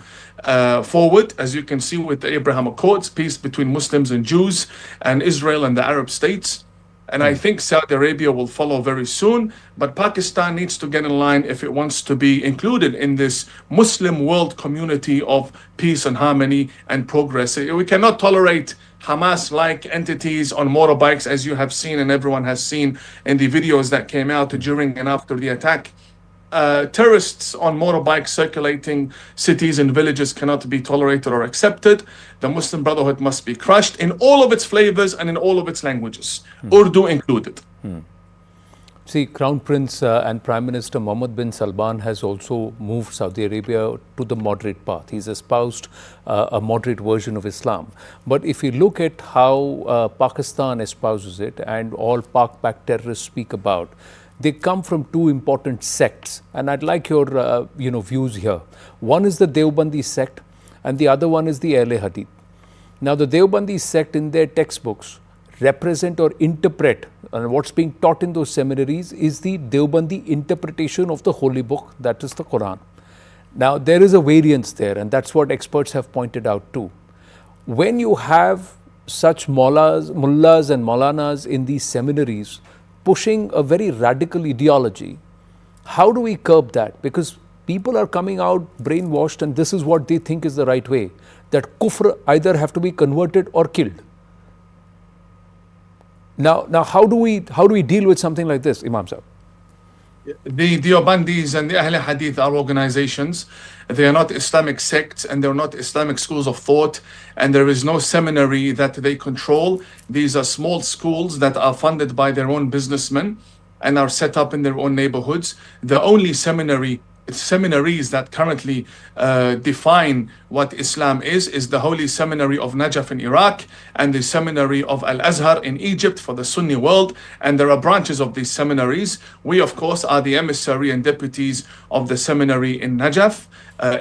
forward, as you can see with the Abraham Accords, peace between Muslims and Jews and Israel and the Arab states. And I think Saudi Arabia will follow very soon, but Pakistan needs to get in line if it wants to be included in this Muslim world community of peace and harmony and progress. We cannot tolerate Hamas-like entities on motorbikes, as you have seen and everyone has seen in the videos that came out during and after the attack. Terrorists on motorbikes circulating cities and villages cannot be tolerated or accepted. The Muslim Brotherhood must be crushed in all of its flavors and in all of its languages, Urdu included. See, Crown Prince and Prime Minister Mohammed bin Salman has also moved Saudi Arabia to the moderate path. He's espoused a moderate version of Islam. But if you look at how Pakistan espouses it and all Pak-backed terrorists speak about, they come from two important sects, and I'd like your views here. One is the Deobandi sect, and the other one is the Ahle Hadith. Now, the Deobandi sect in their textbooks represent or interpret, and what's being taught in those seminaries is the Deobandi interpretation of the holy book, that is the Quran. Now, there is a variance there, and that's what experts have pointed out too. When you have such mullahs and maulanas in these seminaries pushing a very radical ideology, how do we curb that? Because people are coming out brainwashed, and this is what they think is the right way, that kufr either have to be converted or killed. Now, how do we deal with something like this, Imam Sahib? The Deobandis and the Ahl Hadith are organizations. They are not Islamic sects, and they're not Islamic schools of thought, and there is no seminary that they control. These are small schools that are funded by their own businessmen and are set up in their own neighborhoods. The only seminaries that currently define what Islam is the Holy Seminary of Najaf in Iraq and the Seminary of Al-Azhar in Egypt for the Sunni world, and there are branches of these seminaries. We, of course, are the emissary and deputies of the seminary in Najaf.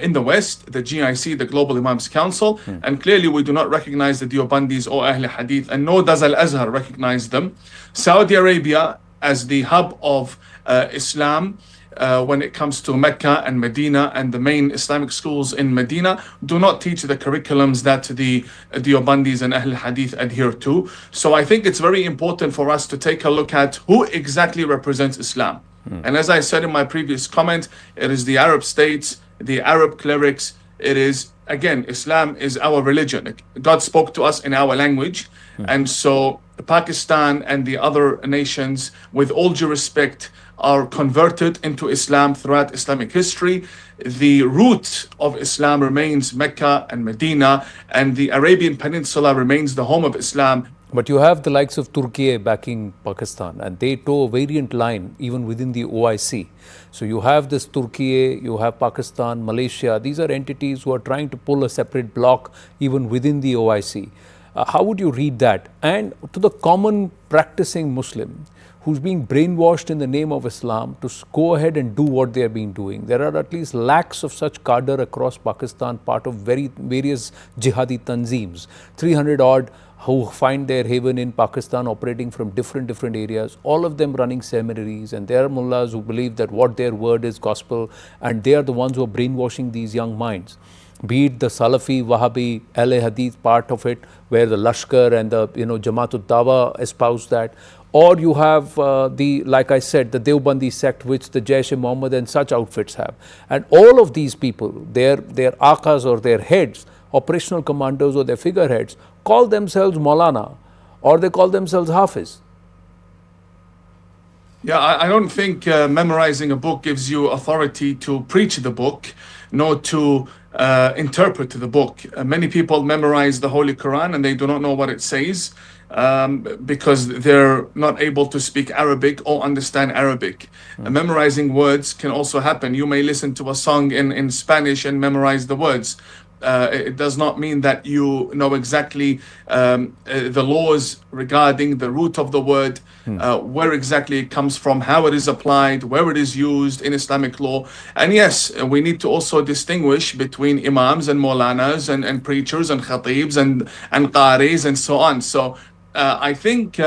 In the West, the GIC, the Global Imams Council, and clearly we do not recognize the Deobandis or Ahl Hadith, and nor does Al-Azhar recognize them. Saudi Arabia, as the hub of Islam, when it comes to Mecca and Medina and the main Islamic schools in Medina do not teach the curriculums that the Deobandis and Ahl Hadith adhere to. So I think it's very important for us to take a look at who exactly represents Islam. And as I said in my previous comment, it is the Arab states, the Arab clerics. It is, again, Islam is our religion. God spoke to us in our language. And so Pakistan and the other nations, with all due respect, are converted into Islam throughout Islamic history. The root of Islam remains Mecca and Medina, and the Arabian Peninsula remains the home of Islam. But you have the likes of Turkey backing Pakistan, and they toe a variant line even within the OIC. So you have this Turkey, you have Pakistan, Malaysia. These are entities who are trying to pull a separate block even within the OIC. How would you read that? And to the common practicing Muslim who's being brainwashed in the name of Islam to go ahead and do what they have been doing. There are at least lakhs of such cadre across Pakistan, part of various jihadi tanzeems, 300 odd who find their haven in Pakistan, operating from different areas, all of them running seminaries, and there are mullahs who believe that what their word is gospel, and they are the ones who are brainwashing these young minds. Be it the Salafi, Wahhabi, Ahl Hadith part of it, where the Lashkar and the Jamaatul Dawa espouse that, or you have like I said, the Deobandi sect, which the Jaish-e-Mohammed and such outfits have. And all of these people, their akas or their heads, operational commanders or their figureheads, call themselves Maulana, or they call themselves Hafiz. Yeah, I don't think memorizing a book gives you authority to preach the book, nor to interpret the book. Many people memorize the Holy Quran and they do not know what it says because they're not able to speak Arabic or understand Arabic. Memorizing words can also happen. You may listen to a song in Spanish and memorize the words. It does not mean that you know exactly the laws regarding the root of the word, where exactly it comes from, how it is applied, where it is used in Islamic law. And yes, we need to also distinguish between imams and maulanas and preachers and khatibs and qaris and so on. So I think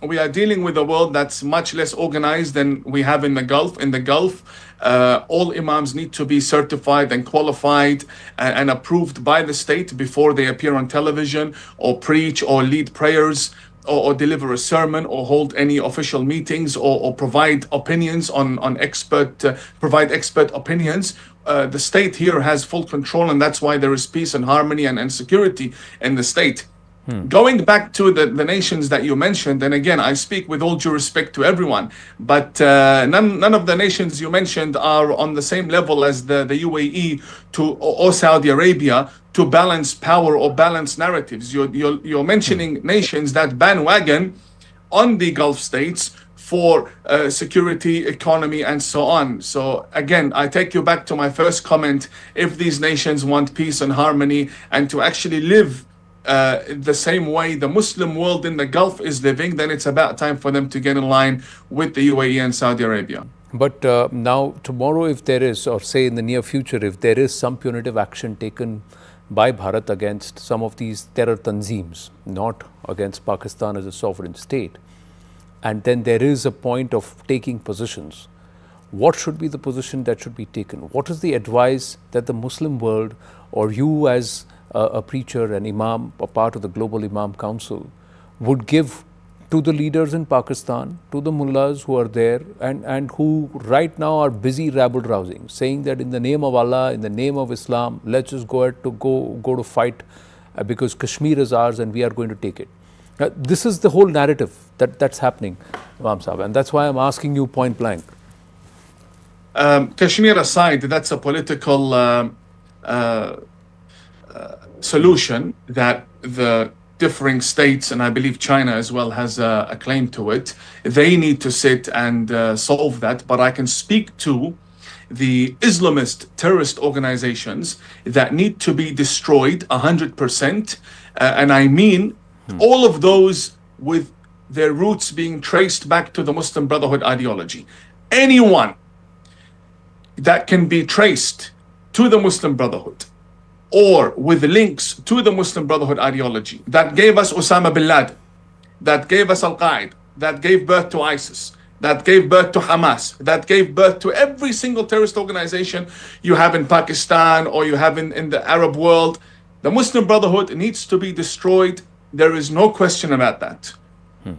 we are dealing with a world that's much less organized than we have in the Gulf. In the Gulf, all imams need to be certified and qualified and approved by the state before they appear on television or preach or lead prayers or deliver a sermon or hold any official meetings or provide opinions on provide expert opinions. The state here has full control, and that's why there is peace and harmony and security in the state. Going back to the nations that you mentioned, and again, I speak with all due respect to everyone, but none of the nations you mentioned are on the same level as the UAE or Saudi Arabia to balance power or balance narratives. You're mentioning nations that bandwagon on the Gulf states for security, economy, and so on. So again, I take you back to my first comment. If these nations want peace and harmony and to actually live the same way the Muslim world in the Gulf is living, then it's about time for them to get in line with the UAE and Saudi Arabia. But now, tomorrow, if there is, or say in the near future, if there is some punitive action taken by Bharat against some of these terror tanzeems, not against Pakistan as a sovereign state, and then there is a point of taking positions, what should be the position that should be taken? What is the advice that the Muslim world, or you as a preacher, an imam, a part of the Global Imam Council, would give to the leaders in Pakistan, to the mullahs who are there and who right now are busy rabble-rousing, saying that in the name of Allah, in the name of Islam, let's just go to fight because Kashmir is ours and we are going to take it. This is the whole narrative that's happening, Imam Sahib, and that's why I'm asking you point blank. Kashmir aside, that's a political solution that the differing states, and I believe China as well has a claim to it. They need to sit and solve that. But I can speak to the Islamist terrorist organizations that need to be destroyed 100%. And I mean all of those with their roots being traced back to the Muslim Brotherhood ideology. Anyone that can be traced to the Muslim Brotherhood or with links to the Muslim Brotherhood ideology that gave us Osama bin Laden, that gave us Al-Qaeda, that gave birth to ISIS, that gave birth to Hamas, that gave birth to every single terrorist organization you have in Pakistan or you have in the Arab world. The Muslim Brotherhood needs to be destroyed. There is no question about that.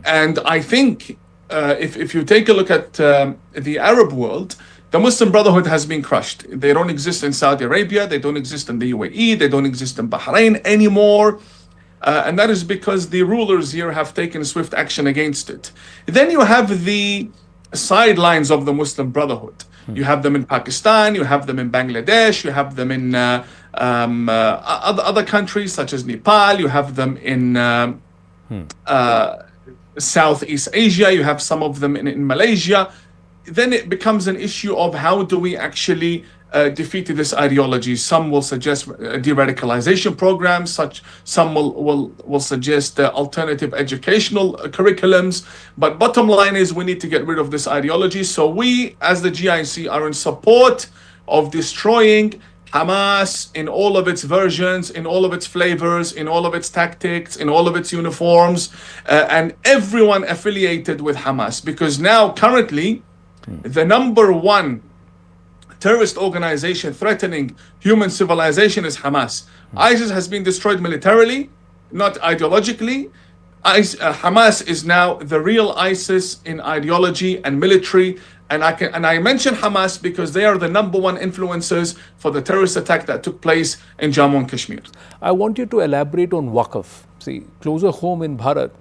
And I think if you take a look at the Arab world, the Muslim Brotherhood has been crushed. They don't exist in Saudi Arabia. They don't exist in the UAE. They don't exist in Bahrain anymore. And that is because the rulers here have taken swift action against it. Then you have the sidelines of the Muslim Brotherhood. You have them in Pakistan, you have them in Bangladesh, you have them in other countries such as Nepal, you have them in Southeast Asia, you have some of them in Malaysia. Then it becomes an issue of how do we actually defeat this ideology. Some will suggest de-radicalization programs, some will suggest alternative educational curriculums. But bottom line is we need to get rid of this ideology. So we, as the GIC, are in support of destroying Hamas in all of its versions, in all of its flavors, in all of its tactics, in all of its uniforms, and everyone affiliated with Hamas. Because now, currently, the number one terrorist organization threatening human civilization is Hamas. ISIS has been destroyed militarily, not ideologically. Hamas is now the real ISIS in ideology and military. And I mention Hamas because they are the number one influencers for the terrorist attack that took place in Jammu and Kashmir. I want you to elaborate on Wakf. See, closer home in Bharat,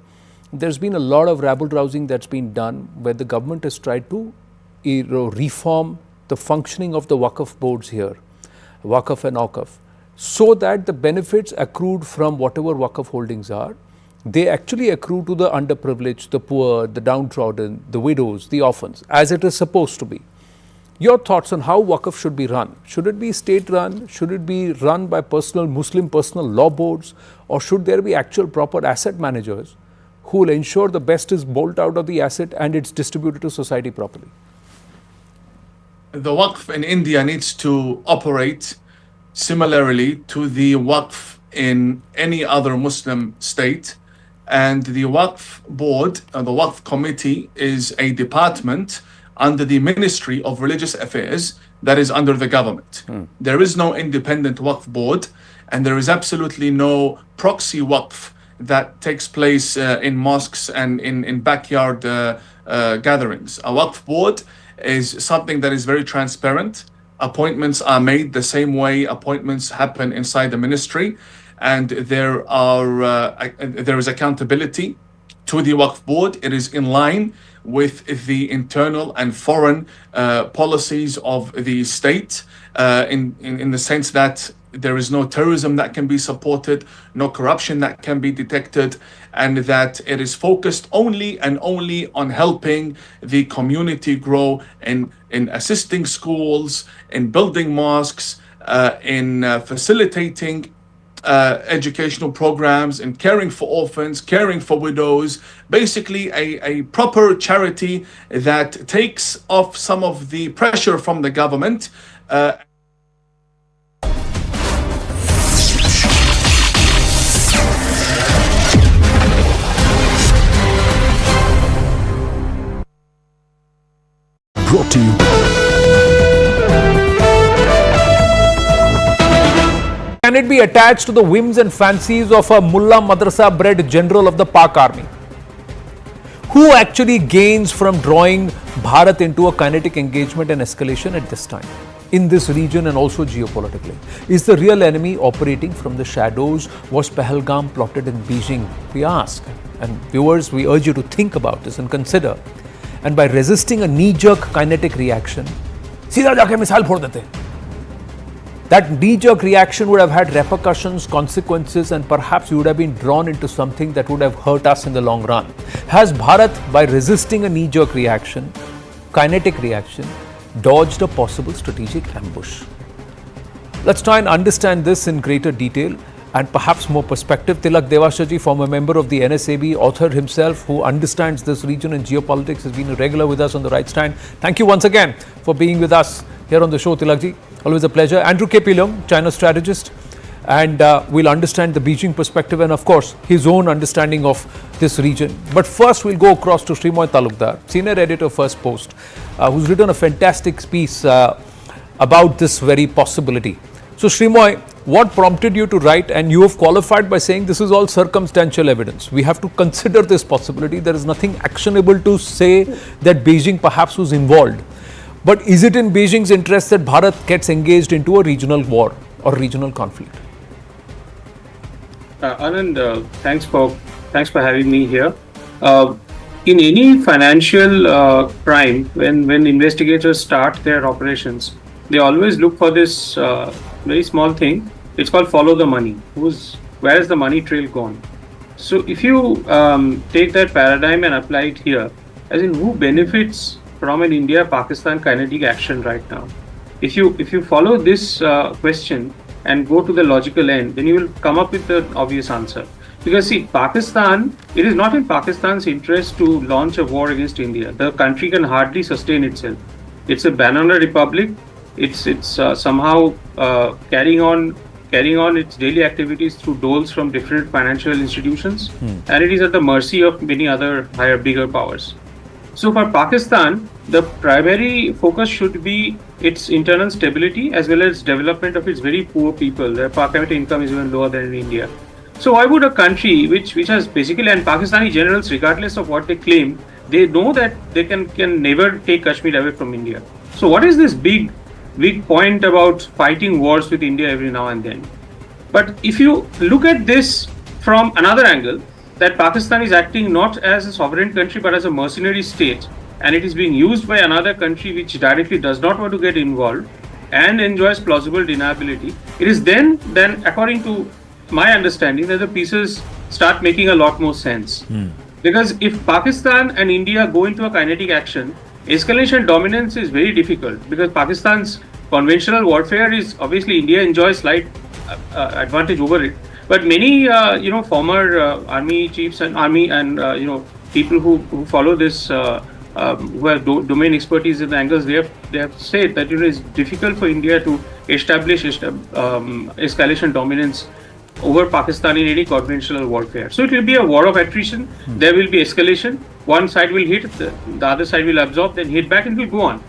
there's been a lot of rabble-rousing that's been done where the government has tried to reform the functioning of the Wakf boards here, Wakf and Awqaf, so that the benefits accrued from whatever Wakf holdings are, they actually accrue to the underprivileged, the poor, the downtrodden, the widows, the orphans, as it is supposed to be. Your thoughts on how Wakf should be run? Should it be state-run? Should it be run by Muslim personal law boards? Or should there be actual proper asset managers who will ensure the best is bowled out of the asset and it's distributed to society properly? The Waqf in India needs to operate similarly to the Waqf in any other Muslim state. And the Waqf board, the Waqf committee, is a department under the Ministry of Religious Affairs that is under the government. There is no independent Waqf board, and there is absolutely no proxy Waqf that takes place in mosques and in backyard gatherings. A Waqf board is something that is very transparent. Appointments are made the same way appointments happen inside the ministry, and there is accountability to the Waqf board. It is in line with the internal and foreign policies of the state, in the sense that there is no terrorism that can be supported, no corruption that can be detected, and that it is focused only and only on helping the community grow in assisting schools, in building mosques, in facilitating educational programs, in caring for orphans, caring for widows, basically a proper charity that takes off some of the pressure from the government. Brought to you. Can it be attached to the whims and fancies of a mullah madrasa bred general of the Pak army? Who actually gains from drawing Bharat into a kinetic engagement and escalation at this time, in this region and also geopolitically? Is the real enemy operating from the shadows? Was Pahalgam plotted in Beijing? We ask. And viewers, we urge you to think about this and consider. And by resisting a knee-jerk kinetic reaction, सीधा जाके missile फोड़ देते. That knee-jerk reaction would have had repercussions, consequences, and perhaps we would have been drawn into something that would have hurt us in the long run. Has Bharat, by resisting a knee-jerk reaction, kinetic reaction, dodged a possible strategic ambush? Let's try and understand this in greater detail and perhaps more perspective. Tilak Devashaji, former member of the NSAB, author himself who understands this region and geopolitics, has been a regular with us on The Right Stand. Thank you once again for being with us here on the show, Tilakji. Always a pleasure. Andrew K. Leung, China strategist. and we'll understand the Beijing perspective and, of course, his own understanding of this region. But first, we'll go across to Srimoy Talukdar, senior editor, First Post, who's written a fantastic piece about this very possibility. So, Srimoy, what prompted you to write? And you have qualified by saying this is all circumstantial evidence. We have to consider this possibility. There is nothing actionable to say that Beijing perhaps was involved. But is it in Beijing's interest that Bharat gets engaged into a regional war or regional conflict? Anand, thanks for having me here. In any financial crime, when investigators start their operations, they always look for this very small thing. It's called follow the money. Where is the money trail gone? So if you take that paradigm and apply it here, as in who benefits from an India-Pakistan kinetic action right now? If you follow this question and go to the logical end, then you will come up with the obvious answer. Because see, Pakistan, it is not in Pakistan's interest to launch a war against India. The country can hardly sustain itself. It's a banana republic. It's somehow carrying on its daily activities through doles from different financial institutions, and it is at the mercy of many other higher, bigger powers. So for Pakistan, the primary focus should be its internal stability as well as development of its very poor people. Their per capita income is even lower than in India. So why would a country which has basically, and Pakistani generals, regardless of what they claim, they know that they can never take Kashmir away from India. So what is this big point about fighting wars with India every now and then? But if you look at this from another angle, that Pakistan is acting not as a sovereign country but as a mercenary state, and it is being used by another country which directly does not want to get involved and enjoys plausible deniability, it is then according to my understanding that the pieces start making a lot more sense. Because if Pakistan and India go into a kinetic action, escalation dominance is very difficult, because Pakistan's conventional warfare is obviously India enjoys slight advantage over it. But many former army chiefs and people who follow this who have domain expertise in the angles, they have said that it's difficult for India to establish escalation dominance over Pakistan in any conventional warfare. So it will be a war of attrition. There will be escalation. One side will hit, the other side will absorb, then hit back, and will go on.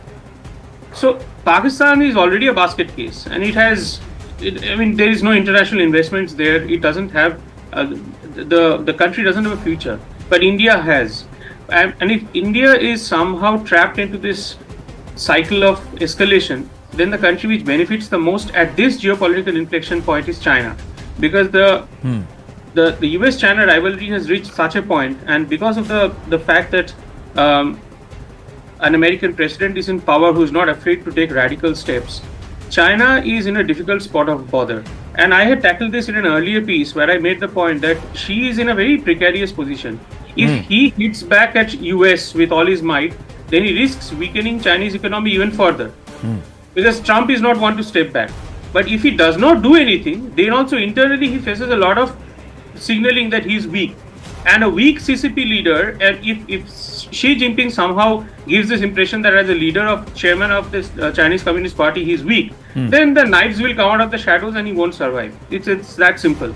So Pakistan is already a basket case, and there is no international investments there. It doesn't have the country doesn't have a future, but India has. And if India is somehow trapped into this cycle of escalation, then the country which benefits the most at this geopolitical inflection point is China, because the US-China rivalry has reached such a point, and because of the fact that an American president is in power who is not afraid to take radical steps, China is in a difficult spot of bother. And I had tackled this in an earlier piece where I made the point that she is in a very precarious position. If he hits back at US with all his might, then he risks weakening Chinese economy even further. Because Trump is not one to step back. But if he does not do anything, then also internally he faces a lot of signaling that he is weak. And a weak CCP leader, and if Xi Jinping somehow gives this impression that as a leader chairman of this Chinese Communist Party, he is weak, then the knives will come out of the shadows and he won't survive. It's that simple.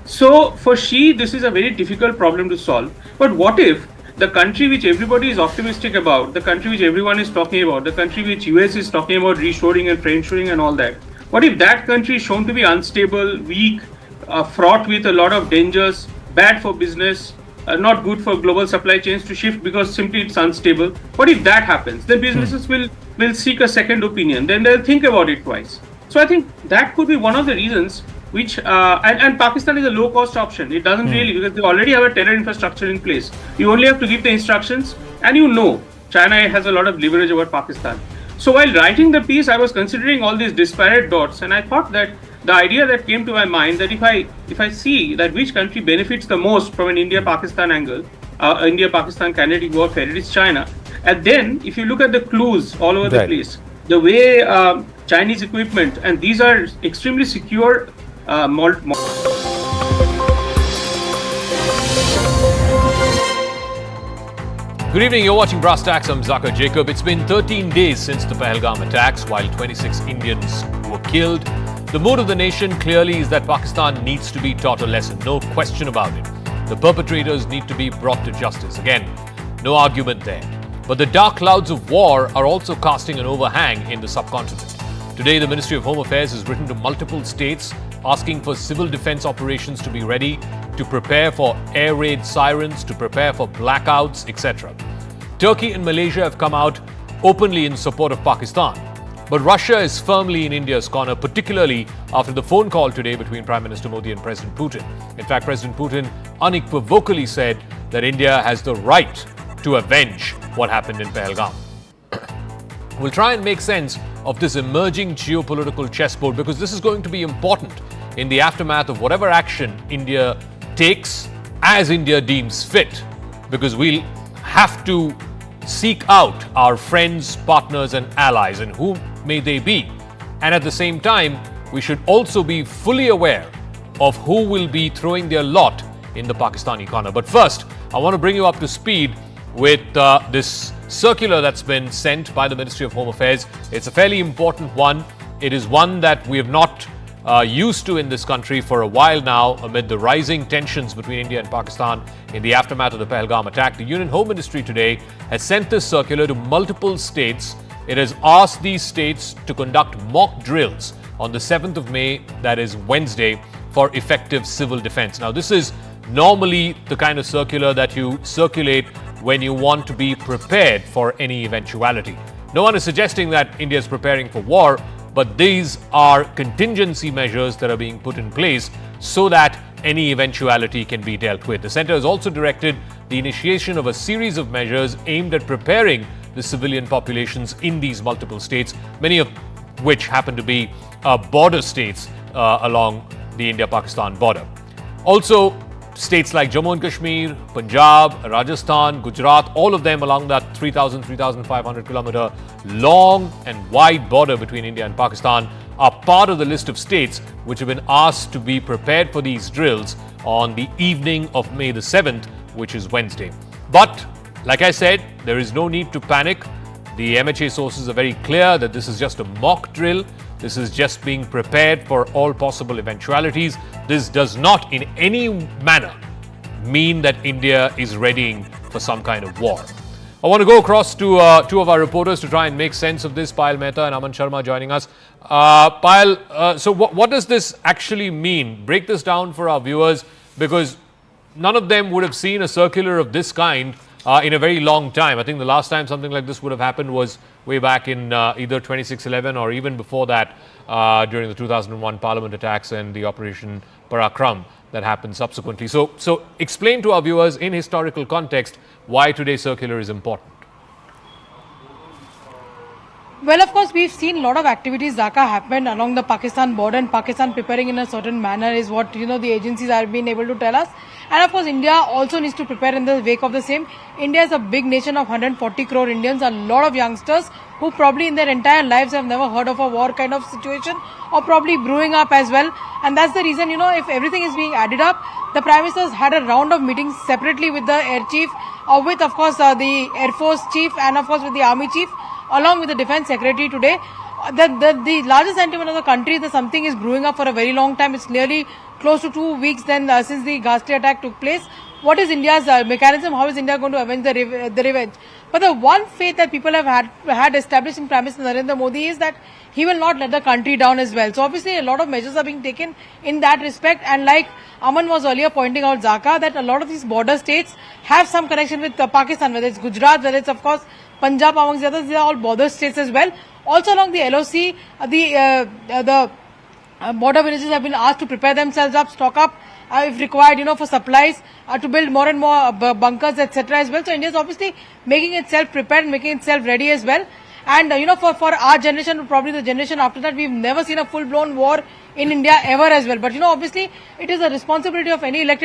So for Xi, this is a very difficult problem to solve. But what if the country which everybody is optimistic about, the country which everyone is talking about, the country which US is talking about reshoring and friendshoring and all that, what if that country is shown to be unstable, weak, fraught with a lot of dangers, bad for business, not good for global supply chains to shift because simply it's unstable? What if that happens? Then businesses will seek a second opinion. Then they'll think about it twice. So I think that could be one of the reasons which, and Pakistan is a low-cost option. It doesn't really, because they already have a terror infrastructure in place. You only have to give the instructions, and China has a lot of leverage over Pakistan. So while writing the piece, I was considering all these disparate dots, and I thought that the idea that came to my mind that if I see that which country benefits the most from an India-Pakistan angle, India-Pakistan kinetic warfare, it is China. And then if you look at the clues all over the place, the way Chinese equipment, and these are extremely secure. Good evening, you're watching Brass Tacks. I'm Zakir Jacob. It's been 13 days since the Pahalgam attacks, while 26 Indians were killed. The mood of the nation clearly is that Pakistan needs to be taught a lesson, no question about it. The perpetrators need to be brought to justice. Again, no argument there. But the dark clouds of war are also casting an overhang in the subcontinent. Today, the Ministry of Home Affairs has written to multiple states asking for civil defense operations to be ready, to prepare for air raid sirens, to prepare for blackouts, etc. Turkey and Malaysia have come out openly in support of Pakistan. But Russia is firmly in India's corner, particularly after the phone call today between Prime Minister Modi and President Putin. In fact, President Putin unequivocally said that India has the right to avenge what happened in Pahalgam. We'll try and make sense of this emerging geopolitical chessboard because this is going to be important in the aftermath of whatever action India takes as India deems fit, because we'll have to seek out our friends, partners and allies, and who may they be. And at the same time, we should also be fully aware of who will be throwing their lot in the Pakistani corner. But first, I want to bring you up to speed with this circular that's been sent by the Ministry of Home Affairs. It's a fairly important one. It is one that we have not used to in this country for a while now, amid the rising tensions between India and Pakistan in the aftermath of the Pahalgam attack. The Union Home Ministry today has sent this circular to multiple states. It has asked these states to conduct mock drills on the 7th of May, that is Wednesday, for effective civil defense. Now, this is normally the kind of circular that you circulate when you want to be prepared for any eventuality. No one is suggesting that India is preparing for war, but these are contingency measures that are being put in place so that any eventuality can be dealt with. The centre has also directed the initiation of a series of measures aimed at preparing the civilian populations in these multiple states, many of which happen to be border states along the India-Pakistan border. Also, states like Jammu and Kashmir, Punjab, Rajasthan, Gujarat, all of them along that 3,500 kilometer long and wide border between India and Pakistan are part of the list of states which have been asked to be prepared for these drills on the evening of May the 7th, which is Wednesday. But, like I said, there is no need to panic. The MHA sources are very clear that this is just a mock drill. This is just being prepared for all possible eventualities. This does not in any manner mean that India is readying for some kind of war. I want to go across to two of our reporters to try and make sense of this. Payal Mehta and Aman Sharma joining us. Payal, so what does this actually mean? Break this down for our viewers, because none of them would have seen a circular of this kind in a very long time. I think the last time something like this would have happened was way back in either 2611 or even before that during the 2001 Parliament attacks and the Operation Parakram that happened subsequently. So explain to our viewers in historical context why today's circular is important. Well, of course, we've seen a lot of activities, Dhaka, happen along the Pakistan border, and Pakistan preparing in a certain manner is what, the agencies have been able to tell us. And of course, India also needs to prepare in the wake of the same. India is a big nation of 140 crore Indians, a lot of youngsters who probably in their entire lives have never heard of a war kind of situation, or probably brewing up as well. And that's the reason, if everything is being added up, the Prime Minister has had a round of meetings separately with the Air Chief, or with, of course, the Air Force Chief, and of course with the Army Chief, along with the Defence Secretary today. The largest sentiment of the country is that something is brewing up for a very long time. It's nearly close to 2 weeks since the ghastly attack took place. What is India's mechanism? How is India going to avenge the revenge? But the one faith that people have had established in Prime Minister Narendra Modi is that he will not let the country down as well. So obviously a lot of measures are being taken in that respect. And like Aman was earlier pointing out, Zaka, that a lot of these border states have some connection with Pakistan, whether it's Gujarat, whether it's of course Punjab, amongst the others. These are all border states as well. Also along the LOC, the border villages have been asked to prepare themselves up, stock up, if required, for supplies, to build more and more bunkers, etc. as well. So India is obviously making itself prepared, making itself ready as well. And, for our generation, probably the generation after that, we've never seen a full-blown war in India ever as well. But, obviously, it is a responsibility of any elected